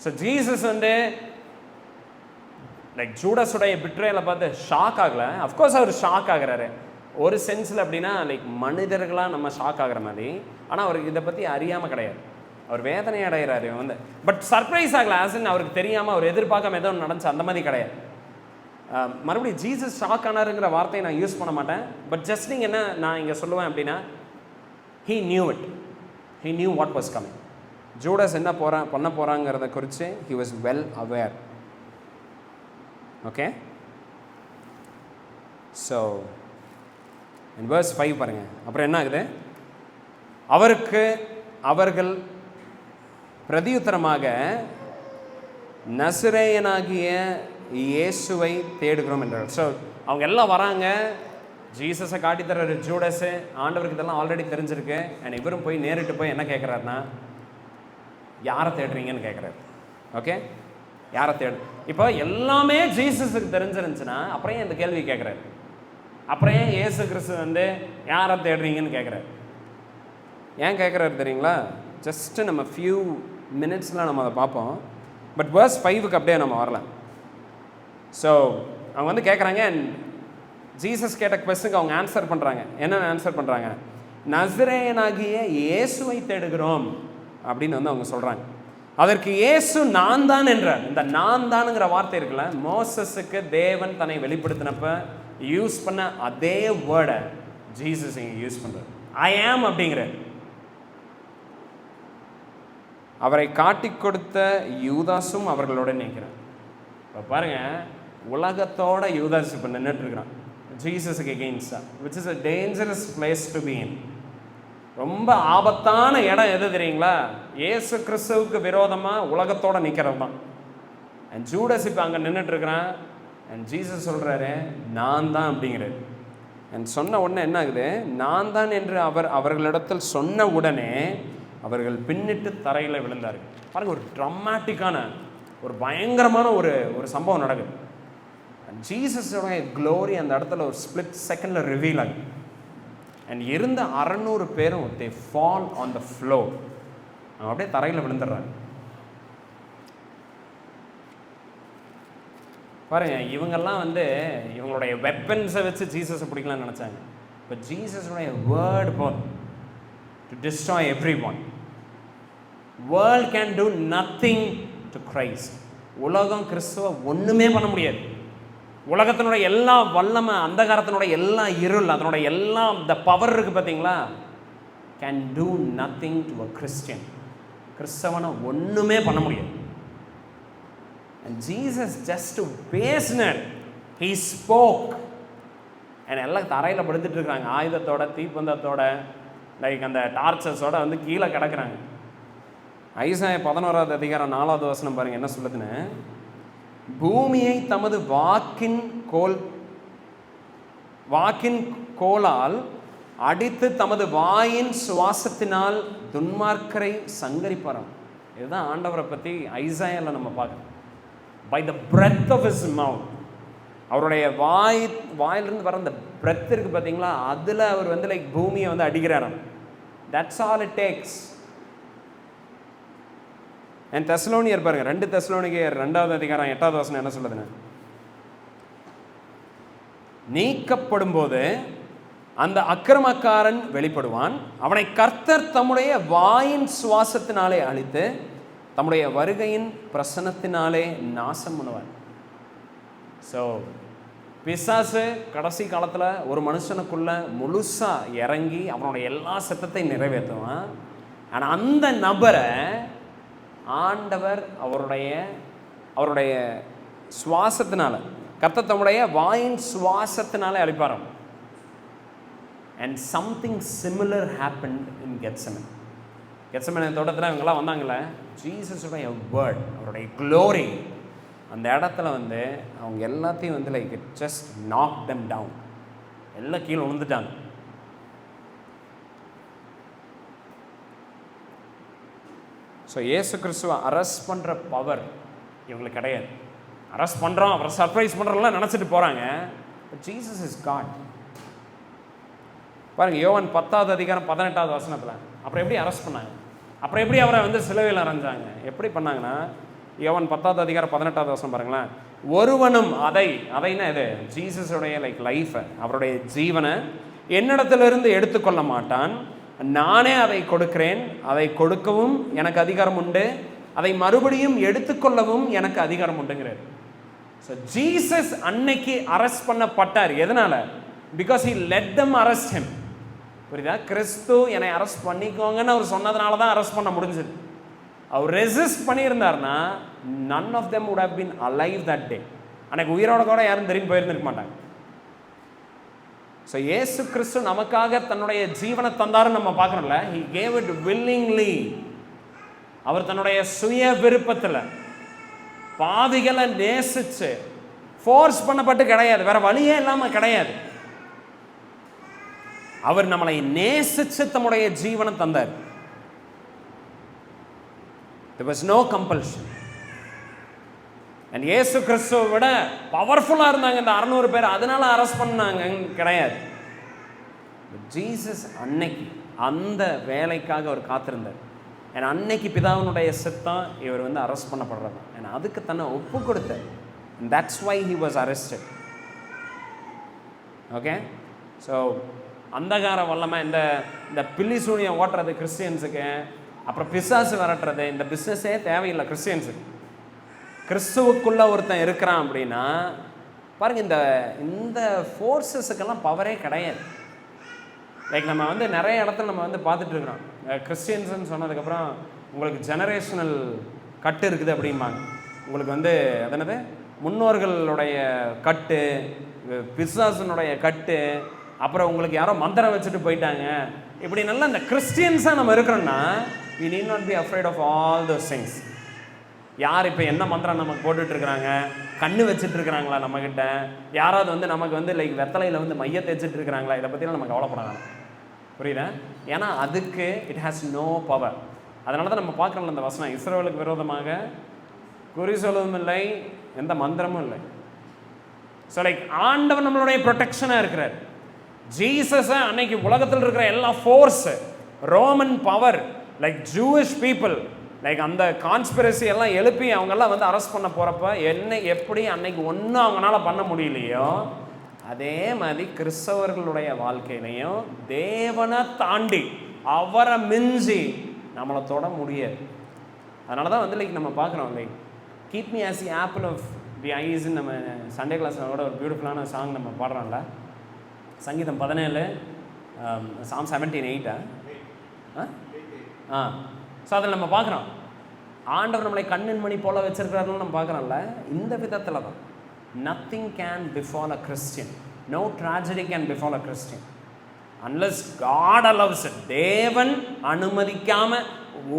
ஸோ ஜீசஸ் வந்து லைக் ஜூடாஸுடைய பிட்ரேலை பார்த்து ஷாக் ஆகலை. அஃப்கோர்ஸ் அவர் ஷாக் ஆகிறாரு ஒரு சென்ஸில். அப்படின்னா லைக் மனிதர்களாக நம்ம ஷாக் ஆகிற மாதிரி. ஆனால் அவருக்கு இதை பற்றி அறியாமல் கிடையாது, அவர் வேதனை அடைகிறாரு வந்து. பட் சர்ப்ரைஸ் ஆகலை, ஆஸ்ன்னு அவருக்கு தெரியாமல் அவர் எதிர்பார்க்காம ஏதோ நடந்துச்சு அந்த மாதிரி கிடையாது. மறுபடியும் ஜீசஸ் ஷாக் ஆனாருங்கிற வார்த்தையை நான் யூஸ் பண்ண மாட்டேன். பட் ஜஸ்ட் நீங்கள் என்ன நான் இங்கே சொல்லுவேன் அப்படின்னா, he knew it, he knew what was coming. Judas என்ன பண்ண போகிறாங்கிறத குறித்து he was well aware. Okay, so in verse 5 பாருங்க. அப்புறம் என்ன ஆகுது? அவர்கள் பிரதியுத்தரமாக நசரேயனாகிய இயேசுவை தேடுகிறோம் என்றார். ஸோ அவங்க எல்லாம் வராங்க, ஜீசஸை காட்டித்தர்றாரு ஜூடாஸு. ஆண்டவருக்கு இதெல்லாம் ஆல்ரெடி தெரிஞ்சிருக்கு. அண்ட் இவரும் போய் நேரிட்டு போய் என்ன கேட்குறாருன்னா, யாரை தேடுறீங்கன்னு கேட்குறாரு. ஓகே, யாரை தேடு? இப்போ எல்லாமே ஜீசஸுக்கு தெரிஞ்சிருந்துச்சுன்னா அப்புறம் ஏன் இந்த கேள்வி கேட்குறாரு? அப்புறம் ஏன் இயேசு கிறிஸ்து வந்து யாரை தேடுறீங்கன்னு கேட்குறாரு? ஏன் கேட்குறாரு தெரியுங்களா? ஜஸ்ட்டு நம்ம ஃபியூ மினிட்ஸில் நம்ம அதை பார்ப்போம். பட் verse 5க்கு அப்படியே நம்ம வரலாம். ஸோ அவங்க வந்து கேட்குறாங்க, அண்ட் ஜீசஸ் கேட்ட கொஸ்டினுக்கு அவங்க ஆன்சர் பண்ணுறாங்க. என்ன ஆன்சர் பண்ணுறாங்க? நசரேயனாகிய இயேசுவை தேடுகிறோம் அப்படின்னு வந்து அவங்க சொல்கிறாங்க. அதற்கு இயேசு நான் தான் என்றார். இந்த நான் தானுங்கிற வார்த்தை இருக்குல்ல, மோசஸுக்கு தேவன் தன்னை வெளிப்படுத்தினப்ப யூஸ் பண்ண அதே வேர்டை ஜீசஸ் இங்கே யூஸ் பண்ணுறார். ஐ ஆம் அப்படிங்கிற. அவரை காட்டி கொடுத்த யூதாஸும் அவர்களோட நிற்கிறார். இப்போ பாருங்கள், உலகத்தோட யூதாஸ் இப்போ நின்றுட்டு இருக்கிறான் ஜீசஸுக்கு எகெயின்ஸ்டா, which is a dangerous place to be in. ரொம்ப ஆபத்தான இடம் எது தெரியுங்களா? இயேசு கிறிஸ்துவுக்கு விரோதமாக உலகத்தோட நிற்கிறது தான். அண்ட் ஜூடாஸ் இப்போ அங்கே நின்றுட்டு இருக்கிறான். அண்ட் ஜீசஸ் சொல்கிறாரு நான் தான் அப்படிங்கிறாரு. அண்ட் சொன்ன உடனே என்ன ஆகுது? நான் தான் என்று அவர்களிடத்தில் சொன்ன உடனே அவர்கள் பின்னிட்டு தரையில் விழுந்தார்கள். பாருங்கள், ஒரு ட்ரமாட்டிக்கான ஒரு பயங்கரமான ஒரு சம்பவம் நடக்குது. அண்ட் ஜீசஸோட க்ளோரி அந்த இடத்துல ஒரு ஸ்பிளிட் செகண்டில் ரிவீல் ஆகுது. அண்ட் இருந்த 600 பேரும் they fall on the floor. அவங்க அப்படியே தரையில் விழுந்துடுறாங்க. பாருங்க, இவங்கெல்லாம் வந்து இவங்களுடைய வெப்பன்ஸை வச்சு ஜீசஸை பிடிக்கலாம்னு நினச்சாங்க. இப்போ ஜீசஸுடைய word fall to destroy everyone. World can do nothing to Christ. உலகம் கிறிஸ்துவ ஒன்றுமே பண்ண முடியாது. உலகத்தினுடைய எல்லா வல்லமை, அந்தகாரத்தினுடைய எல்லா இருள், அதனுடைய எல்லா இந்த பவர் இருக்குது பார்த்தீங்களா, can do nothing to a Christian. கிறிஸ்தவனை ஒன்றுமே பண்ண முடியாது. And Jesus just பேசினார், he spoke. and எல்லாம் தரையில் படுத்துட்டு இருக்கிறாங்க, ஆயுதத்தோட தீப்பந்தத்தோட லைக் அந்த டார்ச்சர்ஸோட வந்து கீழே கிடக்குறாங்க. ஐசாயா 11வது அதிகாரம் 4வது வசனம் பாருங்க என்ன சொல்லுதுன்னு, பூமியை தமது வாக்கின் கோலால் அடித்து தமது வாயின் சுவாசத்தினால் துன்மார்க்கரை சங்கரிப்பாராம். இதுதான் ஆண்டவரை பற்றி ஐசாயால நம்ம பார்க்கணும். By the breath of his mouth, அவருடைய வாயிலிருந்து வர அந்த பிரெத் இருக்கு பார்த்தீங்களா, அதில் அவர் வந்து லைக் பூமியை வந்து அடிக்கிறாராம். That's all it takes. And தெசலோனியர் பாருங்க, 2 தெசலோனிக்கேயர் 2வது அதிகாரம் 8வது வசனம் என்ன சொல்லுதுன்னு, நீக்கப்படும் போது அந்த அக்கிரமக்காரன் வெளிப்படுவான், அவனை கர்த்தர் தம்முடைய வாயின் சுவாசத்தினாலே அழித்து தம்முடைய வருகையின் பிரசனத்தினாலே நாசம் பண்ணுவார். ஸோ பிசாசு கடைசி காலத்தில் ஒரு மனுஷனுக்குள்ள முழுசாக இறங்கி அவனுடைய எல்லா சத்தத்தையும் நிறைவேற்றுவான். ஆனால் அந்த நபரை ஆண்டவர் அவருடைய சுவாசத்தினால, கர்த்தர் தம்முடைய வாயின் சுவாசத்தினால அழிப்பாராம். And something similar happened in Gethsemane. Gethsemane தோட்டத்தில் இவங்கெல்லாம் வந்தாங்களே, ஜீசஸுடைய வேர்ட், அவருடைய க்ளோரி அந்த இடத்துல வந்து அவங்க எல்லாத்தையும் வந்து like it just knock them down. எல்லாம் கீழே விழுந்துட்டாங்க. ஸோ இயேசு கிறிஸ்துவை அரெஸ்ட் பண்ணுற பவர் இவங்களுக்கு கிடையாது. அரெஸ்ட் பண்ணுறோம், அப்புறம் சர்ப்ரைஸ் பண்ணுறோம்லாம் நினச்சிட்டு போகிறாங்க. But Jesus is God. பாருங்கள், யோவான் 10வது அதிகாரம் 18வது வசனத்தில் அப்புறம் எப்படி அரெஸ்ட் பண்ணாங்க, அப்புறம் எப்படி அவரை வந்து சிலுவையில் அறைஞ்சாங்க, எப்படி பண்ணாங்கன்னா, யோவான் 10வது அதிகாரம் 18வது வசனம் பாருங்களேன். ஒருவனும் அதைன்னா இது ஜீசஸுடைய லைக் லைஃபை, அவருடைய ஜீவனை என்னிடத்திலிருந்து எடுத்துக்கொள்ள மாட்டான். நானே அதை கொடுக்கிறேன், அதை கொடுக்கவும் எனக்கு அதிகாரம் உண்டு, அதை மறுபடியும் எடுத்துக்கொள்ளவும் எனக்கு அதிகாரம் உண்டுங்கிறார். ஸோ ஜீசஸ் அன்னைக்கு அரெஸ்ட் பண்ணப்பட்டார். எதனால? Because he let them arrest him. புரியுதா? கிறிஸ்து என்னை அரெஸ்ட் பண்ணிக்கோங்கன்னு அவர் சொன்னதுனால தான் அரெஸ்ட் பண்ண முடிஞ்சது. அவர் resist பண்ணியிருந்தார்னா none of them would have been alive that day. அன்னைக்கு உயிரோட கூட யாரும் திரும்பி போயிருந்திருக்க மாட்டாங்க. ஸோ இயேசு கிறிஸ்து நமக்காக தன்னுடைய ஜீவனை தந்தாருன்னு நம்ம பார்க்குறோம்ல. he gave it willingly. அவர் தன்னுடைய சுய விருப்பத்தில் பாவிகளை நேசிச்சு, ஃபோர்ஸ் பண்ணப்பட்டு கிடையாது, வேற வழியே இல்லாமல் கிடையாது. அவர் நம்மளை நேசிச்சு தம்முடைய ஜீவனை தந்தார். there was no compulsion. and இயேசு கிறிஸ்துவை விட பவர்ஃபுல்லாக இருந்தாங்க இந்த 600 பேர், அதனால அரெஸ்ட் பண்ணாங்க கிடையாது. ஜீசஸ் அன்னைக்கு அந்த வேலைக்காக அவர் காத்திருந்தார். ஏன்னா அன்னைக்கு பிதாவினுடைய சித்தம் இவர் வந்து அரெஸ்ட் பண்ணப்படுறது. ஏன்னா அதுக்கு தன்னை ஒப்பு கொடுத்தார். That's why he was arrested. Okay. So அந்தகார வல்லமை, இந்த பில்லி சூனியம் ஓட்டுறது கிறிஸ்டியன்ஸுக்கு, அப்புறம் பிசாசு விரட்டுறது, இந்த பிஸ்னஸே தேவையில்லை கிறிஸ்டியன்ஸுக்கு. கிறிஸ்துவுக்குள்ள ஒருத்தன் இருக்கிறான் அப்படின்னா பாருங்க, இந்த ஃபோர்ஸஸுக்கெல்லாம் பவரே கிடையாது. லைக் நம்ம வந்து நிறைய இடத்துல நம்ம வந்து பார்த்துட்டு இருக்கிறோம். கிறிஸ்டியன்ஸ்ன்னு சொன்னதுக்கப்புறம் உங்களுக்கு ஜெனரேஷனல் கட்டு இருக்குது அப்படிம்பாங்க. உங்களுக்கு வந்து அதனது முன்னோர்களுடைய கட்டு, பிசாசனுடைய கட்டு, அப்புறம் உங்களுக்கு யாரோ மந்திரம் வச்சுட்டு போயிட்டாங்க. இப்படி நல்லா இந்த கிறிஸ்டியன்ஸாக நம்ம இருக்கிறோன்னா we need not be afraid of all those things. யார் இப்போ என்ன மந்திரம் நமக்கு போட்டுட்ருக்குறாங்க, கண்ணு வச்சுட்டு இருக்கிறாங்களா நம்மக்கிட்ட, யாராவது வந்து நமக்கு வந்து லைக் வெத்தலையில் வந்து மைய தேய்ச்சிட்டு இருக்கிறாங்களா, இதை பற்றிலாம் நம்ம கவலைப்படாங்க. புரியுதா? ஏன்னா அதுக்கு இட் ஹாஸ் நோ பவர். அதனால தான் நம்ம பார்க்குறோம்ல இந்த வசனம், இஸ்ரவேலுக்கு விரோதமாக குறி சொல்லவும் இல்லை, எந்த மந்திரமும் இல்லை. ஸோ லைக் ஆண்டவர் நம்மளுடைய ப்ரொடெக்ஷனாக இருக்கிறார். ஜீசஸை அன்னைக்கு உலகத்தில் இருக்கிற எல்லா force, Roman power, like Jewish people, like அந்த கான்ஸ்பிரசி எல்லாம் எழுப்பி அவங்கெல்லாம் வந்து அரெஸ்ட் பண்ண போகிறப்ப எப்படி அன்னைக்கு ஒன்றும் அவங்களால பண்ண முடியலையோ, அதே மாதிரி கிறிஸ்தவர்களுடைய வாழ்க்கையிலையும் தேவனை தாண்டி அவரை மிஞ்சி நம்மளை தொட முடியாது. அதனால தான் வந்து லைக் நம்ம பார்க்குறோம், like keep me as the apple of the ஐஸ்ன்னு நம்ம சண்டே கிளாஸோட ஒரு பியூட்டிஃபுல்லான சாங் நம்ம பாடுறோம்ல. சங்கீதம் 17 Psalm 17:8. ஸோ அதில் நம்ம பார்க்குறோம், ஆண்டவர் நம்மளை கண்ணின் மணி போல வச்சிருக்கிறாருன்னு நம்ம பார்க்குறோம்ல. இந்த விதத்தில் தான் nothing can befall a Christian. No tragedy can befall a Christian unless God allows it. தேவன் அனுமதிக்காம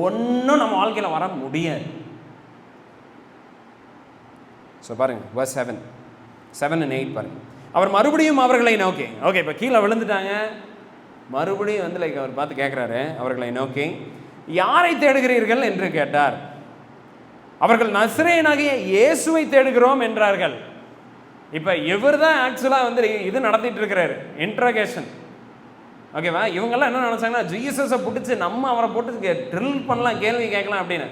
ஒன்றும் நம்ம வாழ்க்கையில் வர முடியாது. ஸோ பாருங்க, verse 7 and 8 பாருங்க. அவர் மறுபடியும் அவர்களை நோக்கி, ஓகே இப்போ கீழே விழுந்துட்டாங்க, மறுபடியும் வந்து லைக் அவர் பார்த்து கேட்குறாரு, அவர்களை நோக்கி யாரை தேடுகிறீர்கள் என்று கேட்டார். அவர்கள் நசரேயனாகிய இயேசுவை தேடுகிறோம் என்றார்கள். இப்போ இவர் தான் ஆக்சுவலாக வந்து இது நடத்திட்டு இருக்கிறாரு, இன்ட்ரோகேஷன். ஓகேவா? இவங்கெல்லாம் என்ன நினச்சாங்கன்னா, ஜீசஸை பிடிச்சி நம்ம அவரை போட்டு ட்ரில் பண்ணலாம், கேள்வி கேட்கலாம் அப்படின்னு.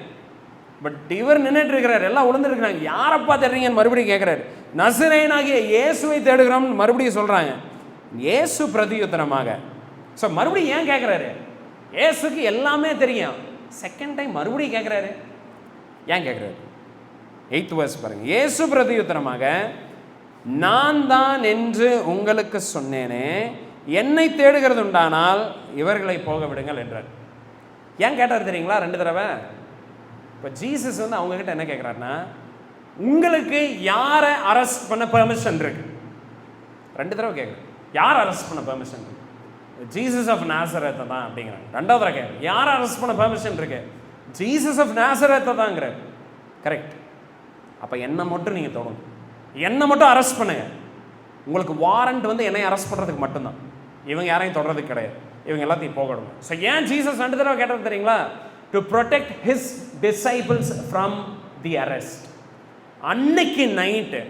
பட் இவர் நின்றுட்டு இருக்கிறார், எல்லாம் உளுந்துருக்கிறாங்க. யாரப்பா தேடுறீங்கன்னு மறுபடியும் கேட்குறாரு. நசரேயனாகிய இயேசுவை தேடுகிறோம்னு மறுபடியும் சொல்கிறாங்க. இயேசு பிரதியுத்தரமாக. ஸோ மறுபடியும் ஏன் கேட்குறாரு? இயேசுக்கு எல்லாமே தெரியும். செகண்ட் டைம் மறுபடியும் கேட்குறாரு, ஏன் கேட்குறாரு? 8th verse பாருங்க. இயேசு பிரதியுத்தரமாக, நான் தான் என்று உங்களுக்கு சொன்னேனே, என்னை தேடுகிறது உண்டானால் இவர்களை போக விடுங்கள் என்றார். ஏன் கேட்டார் தெரியுங்களா? 2 தடவை. இப்போ ஜீசஸ் வந்து அவங்க கிட்ட என்ன கேட்குறாருன்னா, உங்களுக்கு யாரை அரெஸ்ட் பண்ண பெர்மிஷன் இருக்கு? 2 தடவை கேட்குறேன், யார் அரெஸ்ட் பண்ண பெர்மிஷன் இருக்கு? ஜீசஸ் ஆஃப் நாசரேத்தை தான் அப்படிங்கிறாங்க. 2வது தடவை கேட்குறேன், யார் அரெஸ்ட் பண்ண பெர்மிஷன் இருக்கு? ஜீசஸ் ஆஃப் நாசரேத்தை தாங்கிறார். கரெக்ட். அப்போ என்னை மட்டும் நீங்கள் தொடங்க, என்னை மட்டும் அரெஸ்ட் பண்ணுங்க. உங்களுக்கு வாரண்ட் வந்து என்னை அரெஸ்ட் பண்ணுறதுக்கு மட்டும்தான், இவங்க யாரையும் தொடறதுக்கு கிடையாது, இவங்க எல்லாத்தையும் போகணும். ஸோ ஏன் ஜீசஸ் 2 தடவை கேட்டது தெரியுங்களா? To protect his disciples from the arrest. அன்னைக்கு நைட்டு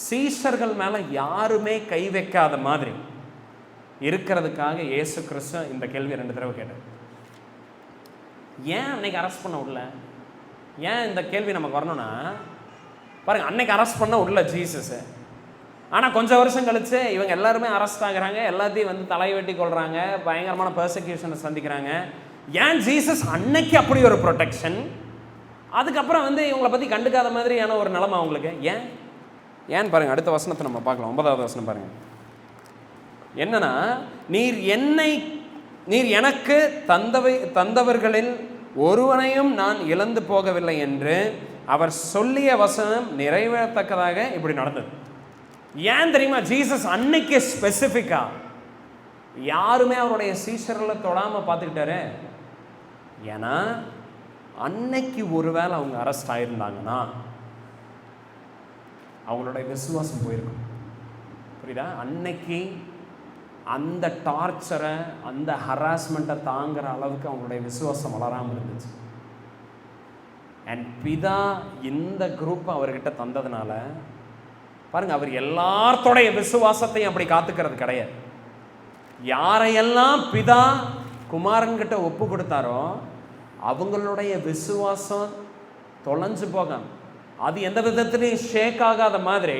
சீஷர்கள் மேலே யாருமே கை வைக்காத மாதிரி இருக்கிறதுக்காக இயேசு கிறிஸ்து இந்த கேள்வி 2 தடவை கேட்டார். ஏன் அன்னைக்கு அரெஸ்ட் பண்ண விடல? ஏன் இந்த கேள்வி நமக்கு வரணும்னா, பாருங்க, அன்னைக்கு அரெஸ்ட் பண்ண விடல ஜீசஸ். ஆனால் கொஞ்சம் வருஷம் கழிச்சு இவங்க எல்லாருமே அரெஸ்ட் ஆகுறாங்க, எல்லாத்தையும் வந்து தலை வெட்டி கொள்றாங்க, பயங்கரமான பெர்சிக்யூஷனை சந்திக்கிறாங்க. ஏன் ஜீசஸ் அன்னைக்கு அப்படி ஒரு ப்ரொடெக்ஷன், அதுக்கப்புறம் வந்து இவங்களை பற்றி கண்டுக்காத மாதிரியான ஒரு நிலைமை அவங்களுக்கு ஏன் பாருங்க, அடுத்த வசனத்தை நம்ம பார்க்கலாம். 9வது வசனம் பாருங்க. என்னன்னா, நீர் எனக்கு தந்தவர்களில் ஒருவனையும் நான் இழந்து போகவில்லை என்று அவர் சொல்லிய வசனம் நிறைவேறத்தக்கதாக இப்படி நடந்தது. ஏன் தெரியுமா? ஜீசஸ் அன்னைக்கு ஸ்பெசிஃபிக்கா யாருமே அவருடைய சீஷர்களை தொடாம பார்த்துக்கிட்டாரு. ஏன்னா அன்னைக்கு ஒருவேளை அவங்க அரெஸ்ட் ஆயிருந்தாங்கன்னா அவங்களுடைய விசுவாசம் போயிருக்கும். புரியுதா? அன்னைக்கு அந்த டார்ச்சரை, அந்த ஹராஸ்மெண்ட்டை தாங்குற அளவுக்கு அவங்களுடைய விசுவாசம் வளராமல் இருந்துச்சு. அண்ட் பிதா இந்த குரூப் அவர்கிட்ட தந்ததுனால பாருங்க, அவர் எல்லாத்தோடைய விசுவாசத்தையும் அப்படி காத்துக்கிறது கிடையாது. யாரையெல்லாம் பிதா குமாரன்கிட்ட ஒப்பு கொடுத்தாரோ அவங்களுடைய விசுவாசம் தொலைஞ்சு போகாம, அது எந்த விதத்திலையும் ஷேக் ஆகாத மாதிரி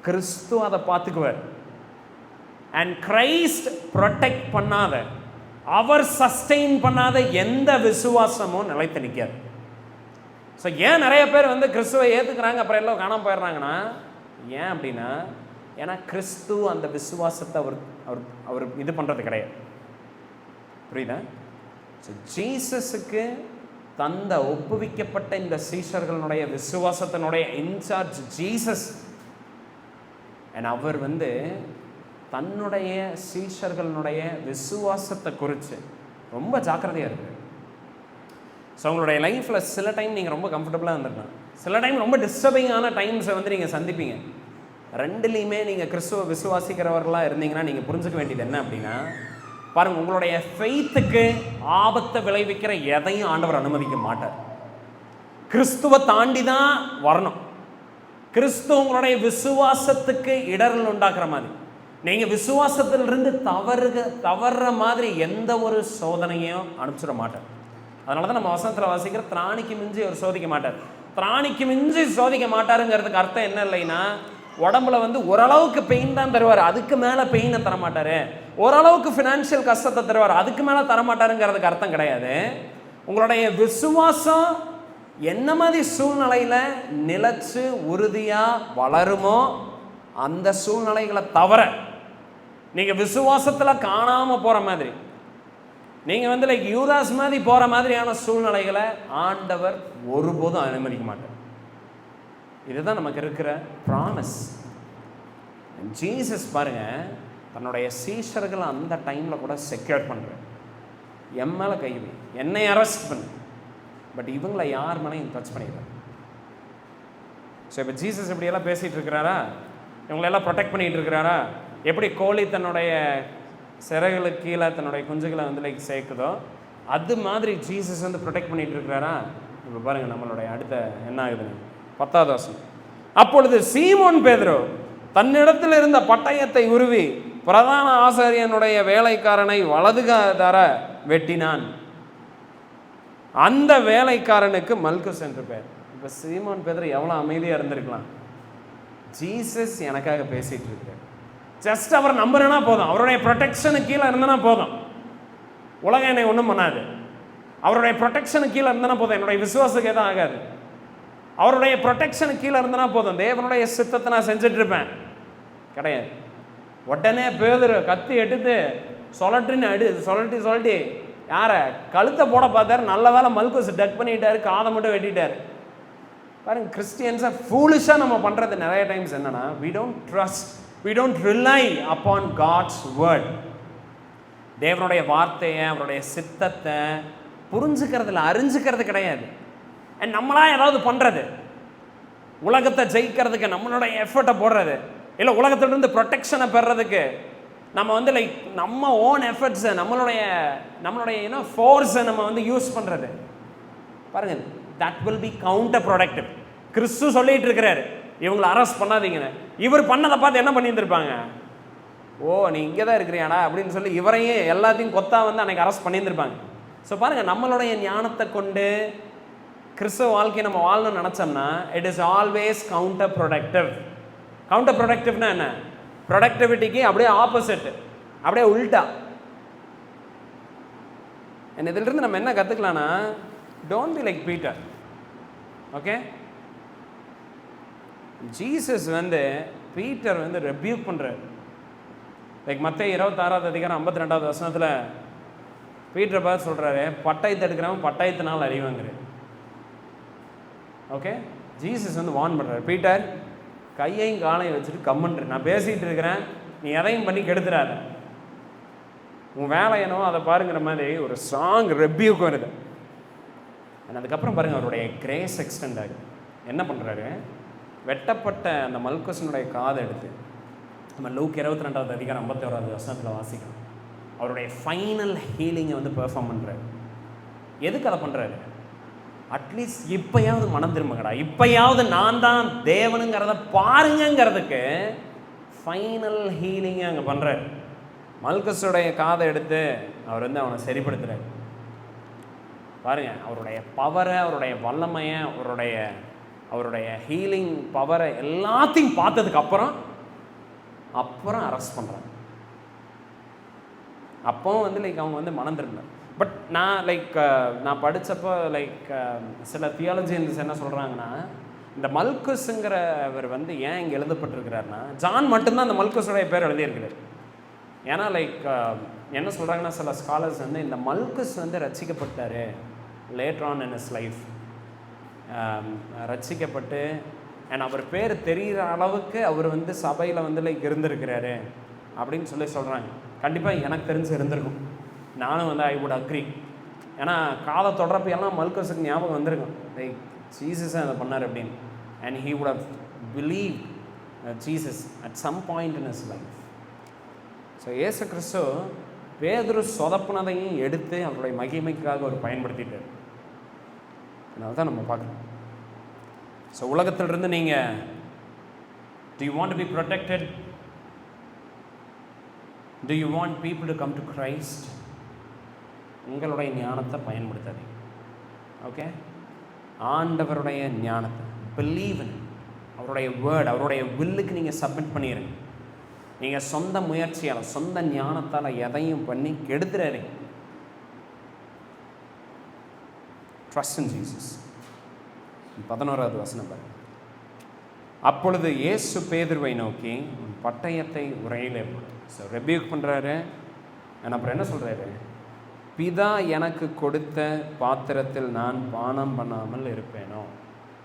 கிறிஸ்து அதை பார்த்துக்குவார். அண்ட் கிரைஸ்ட் ப்ரொடெக்ட் பண்ணாத, அவர் சஸ்டெயின் பண்ணாத எந்த விசுவாசமும் நிலைத்து நிற்காது. ஸோ ஏன் நிறைய பேர் வந்து கிறிஸ்துவை ஏற்றுக்கிறாங்க அப்புறம் எல்லாம் காணாமல் போயிடுறாங்கன்னா, ஏன் அப்படின்னா, ஏன்னா கிறிஸ்து அந்த விசுவாசத்தை அவர் இது பண்ணுறது கிடையாது. புரியுதா? ஸோ ஜீசஸுக்கு தந்த ஒப்புவிக்கப்பட்ட இந்த சீஷர்களுடைய விசுவாசத்தினுடைய இன்சார்ஜ் ஜீசஸ். அண்ட் அவர் வந்து தன்னுடைய சீஷர்களுடைய விசுவாசத்தை குறித்து ரொம்ப ஜாக்கிரதையாக இருக்குது. ஸோ உங்களுடைய லைஃப்பில் சில டைம் நீங்கள் ரொம்ப கம்ஃபர்டபுளாக இருந்திருக்கலாம், சில டைம் ரொம்ப டிஸ்டர்பிங்கான டைம்ஸை வந்து நீங்கள் சந்திப்பீங்க. 2லையுமே நீங்கள் கிறிஸ்துவ விசுவாசிக்கிறவர்களாக இருந்தீங்கன்னா நீங்கள் புரிஞ்சுக்க வேண்டியது என்ன அப்படின்னா, பாருங்கள், உங்களுடைய ஃபெய்த்துக்கு ஆபத்தை விளைவிக்கிற எதையும் ஆண்டவர் அனுமதிக்க மாட்டார். கிறிஸ்துவை தாண்டி தான் வரணும். கிறிஸ்து உங்களுடைய விசுவாசத்துக்கு இடர்கள் உண்டாக்குற மாதிரி, நீங்கள் விசுவாசத்திலிருந்து தவறுற மாதிரி எந்த ஒரு சோதனையும் அனுப்பிச்சிட மாட்டார். அதனால தான் நம்ம வசனத்தில் வாசிக்கிற திராணிக்கு மிஞ்சி அவர் சோதிக்க மாட்டார். திராணிக்கு மிஞ்சி சோதிக்க மாட்டாருங்கிறதுக்கு அர்த்தம் என்ன இல்லைன்னா, உடம்புல வந்து ஓரளவுக்கு பெயின் தான் தருவார், அதுக்கு மேலே பெயினை தரமாட்டார். ஓரளவுக்கு ஃபினான்ஷியல் கஷ்டத்தை தருவார், அதுக்கு மேலே தரமாட்டாருங்கிறதுக்கு அர்த்தம் கிடையாது. உங்களுடைய விசுவாசம் என்ன மாதிரி சூழ்நிலையில் நிலைச்சு உறுதியாக வளருமோ அந்த சூழ்நிலைகளை தவிர நீங்கள் விசுவாசத்தில் காணாமல் போகிற மாதிரி, நீங்கள் வந்து லைக் யூதாஸ் மாதிரி போகிற மாதிரியான சூழ்நிலைகளை ஆண்டவர் ஒருபோதும் அனுமதிக்க மாட்டார். இதுதான் நமக்கு இருக்கிற ப்ராமிஸ். ஜீசஸ் பாருங்க, தன்னுடைய சீஷர்களை அந்த டைமில் கூட செக்யூர் பண்ணுறார். என் மேலே கைவி, என்னை அரெஸ்ட் பண்ணு, பட் இவங்களை யார் மேலேயும் டச் பண்ணிடுறாரு. ஸோ இப்போ ஜீசஸ் இப்படியெல்லாம் பேசிகிட்டு இருக்கிறாரா? இவங்களெல்லாம் ப்ரொடெக்ட் பண்ணிகிட்டு இருக்கிறாரா? எப்படி கோழி தன்னுடைய சிறகுகளுக்கு கீழே தன்னுடைய குஞ்சுகளை வந்து லைக் சேர்க்குதோ அது மாதிரி ஜீசஸ் வந்து ப்ரொடெக்ட் பண்ணிகிட்டு இருக்கிறாரா? இப்போ பாருங்கள், நம்மளுடைய அடுத்த என்ன ஆகுதுன்னு 10வது வசனம். அப்பொழுது சீமோன் பேதுரு தன்னிடத்தில் இருந்த பட்டயத்தை உருவி பிரதான ஆசாரியனுடைய வேலைக்காரனை வலதுகார வெட்டினான். அந்த வேலைக்காரனுக்கு மல்குஸ் என்று பேர். இப்போ சீமோன் பேதுரு எவ்வளோ அமைதியாக இருந்திருக்கலாம். ஜீசஸ் எனக்காக பேசிகிட்டு இருக்கிறார். ஜஸ்ட் அவர் நம்புறேன்னா போதும், அவருடைய ப்ரொடெக்ஷனுக்கு கீழே இருந்தனா போதும், உலகம் என்னை ஒன்றும் பண்ணாது. அவருடைய ப்ரொடெக்ஷனுக்கு கீழே இருந்தனா போதும், என்னுடைய விசுவாசத்துக்கு எதுவும் ஆகாது. அவருடைய ப்ரொடெக்ஷனுக்கு கீழே இருந்தனா போதும், தேவனுடைய சித்தத்தை நான் செஞ்சுட்டு இருப்பேன். கிடையாது. உடனே பேதுரு கத்தி எடுத்து சொல்லட்டுன்னு சொல்லி யாரை கழுத்தை போட பார்த்தாரு, நல்ல வேலை மல்குஸ் டக் பண்ணிட்டாரு, காதை மட்டும் வெட்டிட்டாரு. பாருங்க, கிறிஸ்டியன்ஸை ஃபூலிஷாக நம்ம பண்ணுறது நிறைய டைம்ஸ் என்னன்னா, we don't trust, we don't rely upon God's word. தேவனுடைய வார்த்தையை, அவருடைய சித்தத்தை புரிஞ்சுக்கிறதுல அறிஞ்சுக்கிறது கிடையாது. அண்ட் நம்மளா ஏதாவது பண்ணுறது, உலகத்தை ஜெயிக்கிறதுக்கு நம்மளுடைய எஃபர்ட்டை போடுறது, இல்லை உலகத்திலிருந்து ப்ரொடெக்ஷனை பெறுறதுக்கு நம்ம வந்து லைக் நம்ம ஓன் எஃபர்ட்ஸை, நம்மளுடைய ஃபோர்ஸை நம்ம வந்து யூஸ் பண்ணுறது. பாருங்கள், that will be counterproductive. கிறிஸ்து சொல்லிட்டு இருக்கிறாரு, இவங்களை அரெஸ்ட் பண்ணாதீங்கன்னு. இவர் பண்ணதை பார்த்து என்ன பண்ணியிருந்திருப்பாங்க? ஓ, நீ இங்கே தான் இருக்கிறியாடா அப்படின்னு சொல்லி இவரையும் எல்லாத்தையும் கொத்தா வந்து அன்னைக்கு அரெஸ்ட் பண்ணியிருந்திருப்பாங்க. ஸோ பாருங்கள், நம்மளுடைய ஞானத்தை கொண்டு கிறிஸ்துவ வாழ்க்கையை நம்ம வாழணும்னு நினச்சோம்னா it is always counterproductive. கவுண்டர் ப்ரொடக்டிவ்னா என்ன? ப்ரொடக்டிவிட்டிக்கு அப்படியே ஆப்போசிட், அப்படியே உல்டா. அண்ட் இதிலிருந்து நம்ம என்ன கற்றுக்கலாம்னா, don't be like Peter. Okay, Jesus வந்து பீட்டர் வந்து ரெபியூக் பண்ணுறாரு. லைக் மத்தேயு 26:52 பீட்டரை பார்த்து சொல்கிறாரு, பட்டயத்தை எடுக்கிறவன் பட்டயத்தினால் அழிவாங்கிறார். ஓகே, ஜீசஸ் வந்து வார்ன் பண்ணுறாரு, பீட்டர் கையையும் காலையும் வச்சுட்டு கம்முன்று, நான் பேசிகிட்டு இருக்கிறேன், நீ எதையும் பண்ணி கெடுத்துடாத, உன் வேலை என்னவோ அதை பாருங்கிற மாதிரி ஒரு ஸ்ட்ராங் ரெபியூக் வருது. அதுக்கப்புறம் பாருங்கள், அவருடைய கிரேஸ் எக்ஸ்டெண்ட் ஆகுது. என்ன பண்ணுறாரு? வெட்டப்பட்ட அந்த மல்குஸனுடைய காதை எடுத்து நம்ம லூக் 22:51 வாசிக்கணும். அவருடைய ஃபைனல் ஹீலிங்கை வந்து பெர்ஃபார்ம் பண்ணுறாரு. எதுக்கு அதை பண்ணுறாரு? அட்லீஸ்ட் இப்போயாவது மனம் திரும்புங்கடா, இப்போயாவது நான் தான் தேவனுங்கிறத பாருங்கிறதுக்கு ஃபைனல் ஹீலிங்கை அங்கே பண்ணுறாரு. மல்குஸுடைய காதை எடுத்து அவர் வந்து அவனை சரிப்படுத்துகிறார். பாருங்க, அவருடைய பவரை, அவருடைய வல்லமையை, அவருடைய ஹீலிங் பவரை எல்லாத்தையும் பார்த்ததுக்கு அப்புறம் அரெஸ்ட் பண்ணுறாங்க. அப்போ வந்து லைக் அவங்க வந்து மனம் திரும்ப. பட் நான் படித்தப்போ சில தியாலஜியன்ஸ் என்ன சொல்கிறாங்கன்னா, இந்த மல்குஸுங்கிறவர் வந்து ஏன் இங்கே எழுதப்பட்டிருக்கிறாருன்னா, ஜான் மட்டும்தான் அந்த மல்குஸுடைய பேர் எழுதியிருக்கிறார். ஏன்னா என்ன சொல்கிறாங்கன்னா, சில ஸ்காலர்ஸ் வந்து இந்த மல்குஸ் வந்து ரட்சிக்கப்பட்டார் later on in his life, ரட்சிக்கப்பட்டு அண்ட் அவர் பேர் தெரிகிற அளவுக்கு அவர் வந்து சபையில் வந்து இருந்திருக்கிறாரு அப்படின்னு சொல்கிறாங்க. கண்டிப்பாக எனக்கு தெரிஞ்சு இருந்திருக்கும், நானும் வந்து ஐ வுட் அக்ரி. ஏன்னா காதை தொடரப்ப எல்லாம் மல்குஸுக்கு ஞாபகம் வந்திருக்கும், ஜீசஸை அதை பண்ணார் அப்படின்னு. And he would have believe Jesus at some point in his life. So இயேசு கிறிஸ்து பேதுரு சொதப்புனதையும் எடுத்து அவருடைய மகிமைக்காக அவர் பயன்படுத்திட்டார். அதனால தான் நம்ம பார்க்கணும். ஸோ உலகத்திலிருந்து நீங்கள் do you want to be protected? Do you want people to come to Christ? உங்களுடைய ஞானத்தை பயன்படுத்தாது. ஓகே, ஆண்டவருடைய ஞானத்தை பிலீவ் இன், அவருடைய வேர்ட், அவருடைய வில்லுக்கு நீங்கள் சப்மிட் பண்ணிடுங்க. நீங்கள் சொந்த முயற்சியால், சொந்த ஞானத்தால் எதையும் பண்ணி கெடுத்துறாரு. Trust in Jesus. 11வது வசனம் பாருங்க. அப்பொழுது இயேசு பேதுருவை நோக்கி பட்டயத்தை உரையிலே போடு. ஸோ ரெபியூக் பண்ணுறாரு. அப்புறம் என்ன சொல்கிறாரு? பிதா எனக்கு கொடுத்த பாத்திரத்தில் நான் பானம் பண்ணாமல் இருப்பேனோ.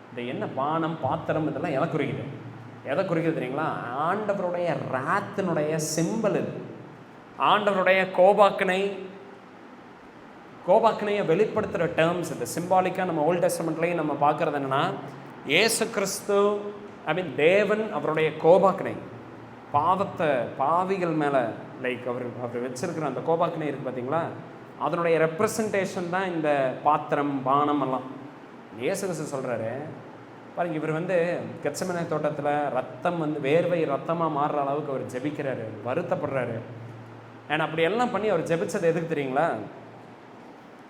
இந்த என்ன பானம், பாத்திரம், இதெல்லாம் எதை குறிக்குது? எதை குறிக்கிறது தெரியுங்களா? ஆண்டவருடைய ராத்தினுடைய சிம்பல் இது. ஆண்டவருடைய கோபாக்கினையை வெளிப்படுத்துகிற டேர்ம்ஸ் இது. சிம்பாலிக்காக நம்ம ஓல்ட் டெஸ்டமெண்ட்லேயும் நம்ம பார்க்குறது என்னென்னா, இயேசு கிறிஸ்து தேவன் அவருடைய கோபாக்கினை பாவிகள் மேலே அவர் வச்சிருக்கிற அந்த கோபாக்கினை இருக்குது பார்த்தீங்களா, அதனுடைய ரெப்ரசன்டேஷன் தான் இந்த பாத்திரம், பானம் எல்லாம். இயேசு கிறிஸ்து சொல்கிறாரு பாருங்க, இவர் வந்து கெத்செமனே தோட்டத்தில் ரத்தம் வந்து வேர்வை ரத்தமாக மாறுற அளவுக்கு அவர் ஜெபிக்கிறாரு, வருத்தப்படுறாரு. அண்ட் அப்படி எல்லாம் பண்ணி அவர் ஜெபிச்சது எதுக்கு தெரியுங்களா?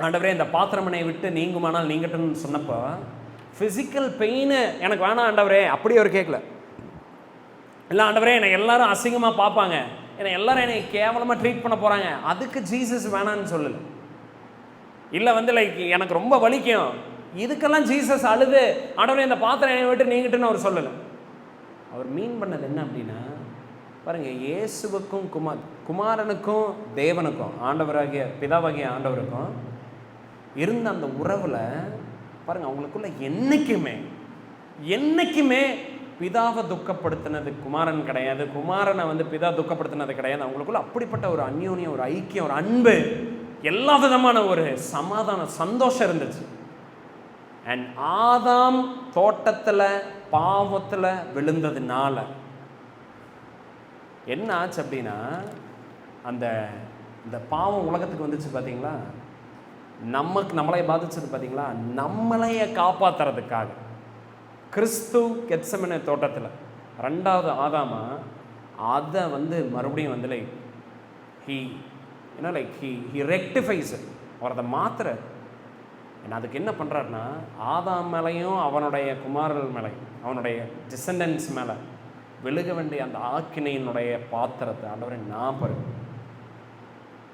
ஆண்டவரே இந்த பாத்திரமனை விட்டு நீங்குமானால் நீங்கட்டுன்னு சொன்னப்போ ஃபிசிக்கல் பெயின் எனக்கு வேணாம் ஆண்டவரே அப்படி அவர் கேட்கல. இல்லை ஆண்டவரே என்னை எல்லாரும் அசிங்கமாக பார்ப்பாங்க, என்னை எல்லாரும் என்னை கேவலமாக ட்ரீட் பண்ண போகிறாங்க, அதுக்கு ஜீசஸ் வேணான்னு சொல்லலை. இல்லை வந்து எனக்கு ரொம்ப வலிக்கும், இதுக்கெல்லாம் ஜீசஸ் அழுது ஆண்டவரே இந்த பாத்திரம் என்னை விட்டு நீங்கிட்டுன்னு அவர் சொல்லலை. அவர் மீன் பண்ணது என்ன அப்படின்னா, பாருங்கள், இயேசுவுக்கும் குமாரனுக்கும் தேவனுக்கும், ஆண்டவராகிய பிதாவாகிய ஆண்டவருக்கும் இருந்த அந்த உறவில் பாருங்கள், அவங்களுக்குள்ள என்னைக்குமே பிதாவை துக்கப்படுத்தினது குமாரன் கிடையாது, குமாரனை வந்து பிதா துக்கப்படுத்தினது கிடையாது. அவங்களுக்குள்ள அப்படிப்பட்ட ஒரு அந்யோன்யம், ஒரு ஐக்கியம், ஒரு அன்பு, எல்லா விதமான ஒரு சமாதானம், சந்தோஷம் இருந்துச்சு. அண்ட் ஆதாம் தோட்டத்தில் பாவத்தில் விழுந்ததுனால என்ன ஆச்சு அப்படின்னா, அந்த பாவம் உலகத்துக்கு வந்துச்சு பார்த்தீங்களா, நம்மளை பாதிச்சது பார்த்தீங்களா, நம்மளைய காப்பாற்றுறதுக்காக கிறிஸ்து கெத்செமனே தோட்டத்தில் ரெண்டாவது ஆதாமா அதை வந்து மறுபடியும் வந்து ஹி ரெக்டிஃபைஸ் அவர் அதை மாத்துறார். அதுக்கு என்ன பண்ணுறாருன்னா, ஆதாம் மேலையும் அவனுடைய குமாரர்கள் மேலே, அவனுடைய டிசண்டன்ஸ் மேலே விழுக வேண்டிய அந்த ஆக்கினையினுடைய பாத்திரத்தை ஆண்டவரை நான் பாருங்க.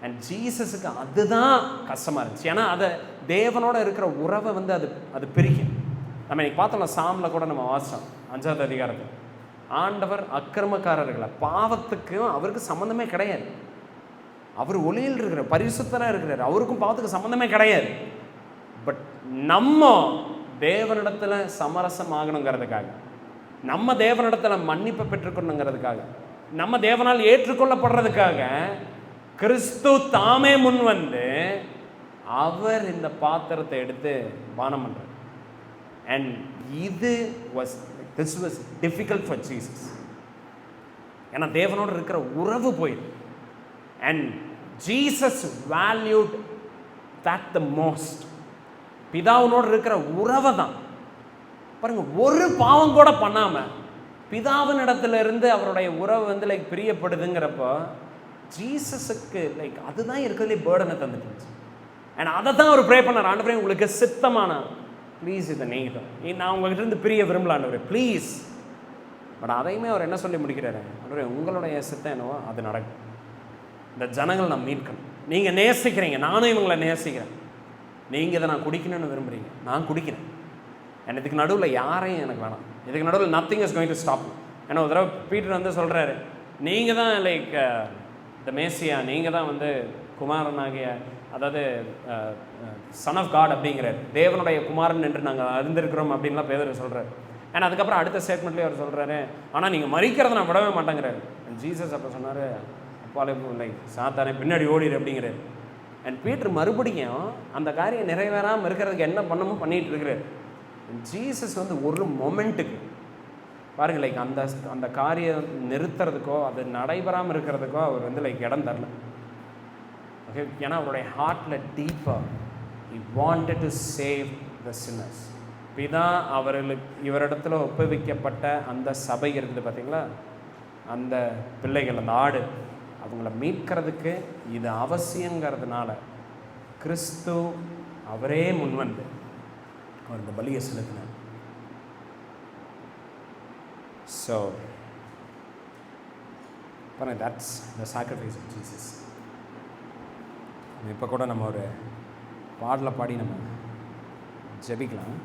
அண்ட் ஜீசஸுக்கு அதுதான் கஷ்டமாக இருந்துச்சு. ஏன்னா அதை தேவனோட இருக்கிற உறவை வந்து அது பிரிக்கும். நம்ம இன்னைக்கு பார்த்தோம்ல, சாமில் கூட நம்ம வாசித்தோம் 5வது அதிகாரத்தில், ஆண்டவர் அக்கிரமக்காரர்களை, பாவத்துக்கும் அவருக்கு சம்மந்தமே கிடையாது. அவர் ஒளியில் இருக்கிற பரிசுத்தராக இருக்கிறார், அவருக்கும் பாவத்துக்கு சம்மந்தமே கிடையாது. பட் நம்ம தேவனிடத்தில் சமரசம் ஆகணுங்கிறதுக்காக, நம்ம தேவனிடத்தில் மன்னிப்பை பெற்றுக்கொள்ளணுங்கிறதுக்காக, நம்ம தேவனால் ஏற்றுக்கொள்ளப்படுறதுக்காக கிறிஸ்து தாமே முன் வந்து அவர் இந்த பாத்திரத்தை எடுத்து பானம் பண்றார். And this was difficult for Jesus. ஏன்னா தேவனோடு இருக்கிற உறவு போயிடுது. And Jesus valued that the most. பிதாவினோடு இருக்கிற உறவை தான் பாருங்க, ஒரு பாவம் கூட பண்ணாம பிதாவின் இடத்துல இருந்து அவருடைய உறவு வந்து பிரியப்படுதுங்கிறப்போ ஜீசஸுக்கு அதுதான் இருக்கிறதுலே பேர்டனை தந்துட்டு. அண்ட் அதை தான் அவர் ப்ரே பண்ணார், ஆண்டவரே உங்களுக்கு சித்தமான ப்ளீஸ் இதை நீங்க நான் உங்ககிட்ட இருந்து பிரிய விரும்பல ஆண்டவரே ப்ளீஸ். பட் அதையுமே அவர் என்ன சொல்லி முடிக்கிறாரு, ஆண்டவரே உங்களுடைய சித்தம் என்னவோ அது நடக்கும், இந்த ஜனங்கள் நான் மீட்கணும், நீங்கள் நேசிக்கிறீங்க, நானும் இவங்களை நேசிக்கிறேன், நீங்கள் இதை நான் குடிக்கணும்னு விரும்புகிறீங்க, நான் குடிக்கிறேன். அண்ட் இதுக்கு நடுவில் யாரையும் எனக்கு வேணாம், இதுக்கு நடுவில் nothing is going to stop. ஏன்னா ஒரு தடவை பீட்டர் வந்து சொல்கிறாரு, நீங்கள் தான் த மேசியா, நீங்கள் தான் வந்து குமாரனாகிய, அதாவது சன் ஆஃப் காட் அப்படிங்கிறார், தேவனுடைய குமாரன் என்று நாங்கள் அறிந்திருக்கிறோம் அப்படின்லாம் பேதர் சொல்கிறார். ஏன்னா அதுக்கப்புறம் அடுத்த ஸ்டேட்மெண்ட்லேயே அவர் சொல்கிறாரு, ஆனால் நீங்கள் மறிக்கிறத நான் விடவே மாட்டேங்கிறாரு. ஜீசஸ் அப்போ சொன்னார், அப்பாலே சாத்தானே பின்னாடி ஓடிடு அப்படிங்கிறார். அண்ட் பீட்டர் மறுபடியும் அந்த காரியம் நிறைவேறாமல் இருக்கிறதுக்கு என்ன பண்ணமோ பண்ணிகிட்டு இருக்கிறார். ஜீசஸ் வந்து ஒரு மொமெண்ட்டுக்கு பாருங்கள் அந்த காரியம் நிறுத்துறதுக்கோ அது நடைபெறாமல் இருக்கிறதுக்கோ அவர் வந்து இடம் தரல. ஓகே, ஏன்னா அவருடைய ஹார்ட்டில் டீப்பாக he wanted to save the sinners. பிதா இவரிடத்துல ஒப்புவிக்கப்பட்ட அந்த சபை இருக்குது பார்த்தீங்களா, அந்த பிள்ளைகள், அந்த ஆடு, அவங்கள மீட்கிறதுக்கு இது அவசியங்கிறதுனால கிறிஸ்து அவரே முன்வந்து அவர் இந்த பலியை செலுத்தினார். ஸோ பாருங்க, that's the sacrifice of Jesus. இப்போ கூட நம்ம ஒரு பாடலை பாடி நம்ம ஜெபிக்கலாம்.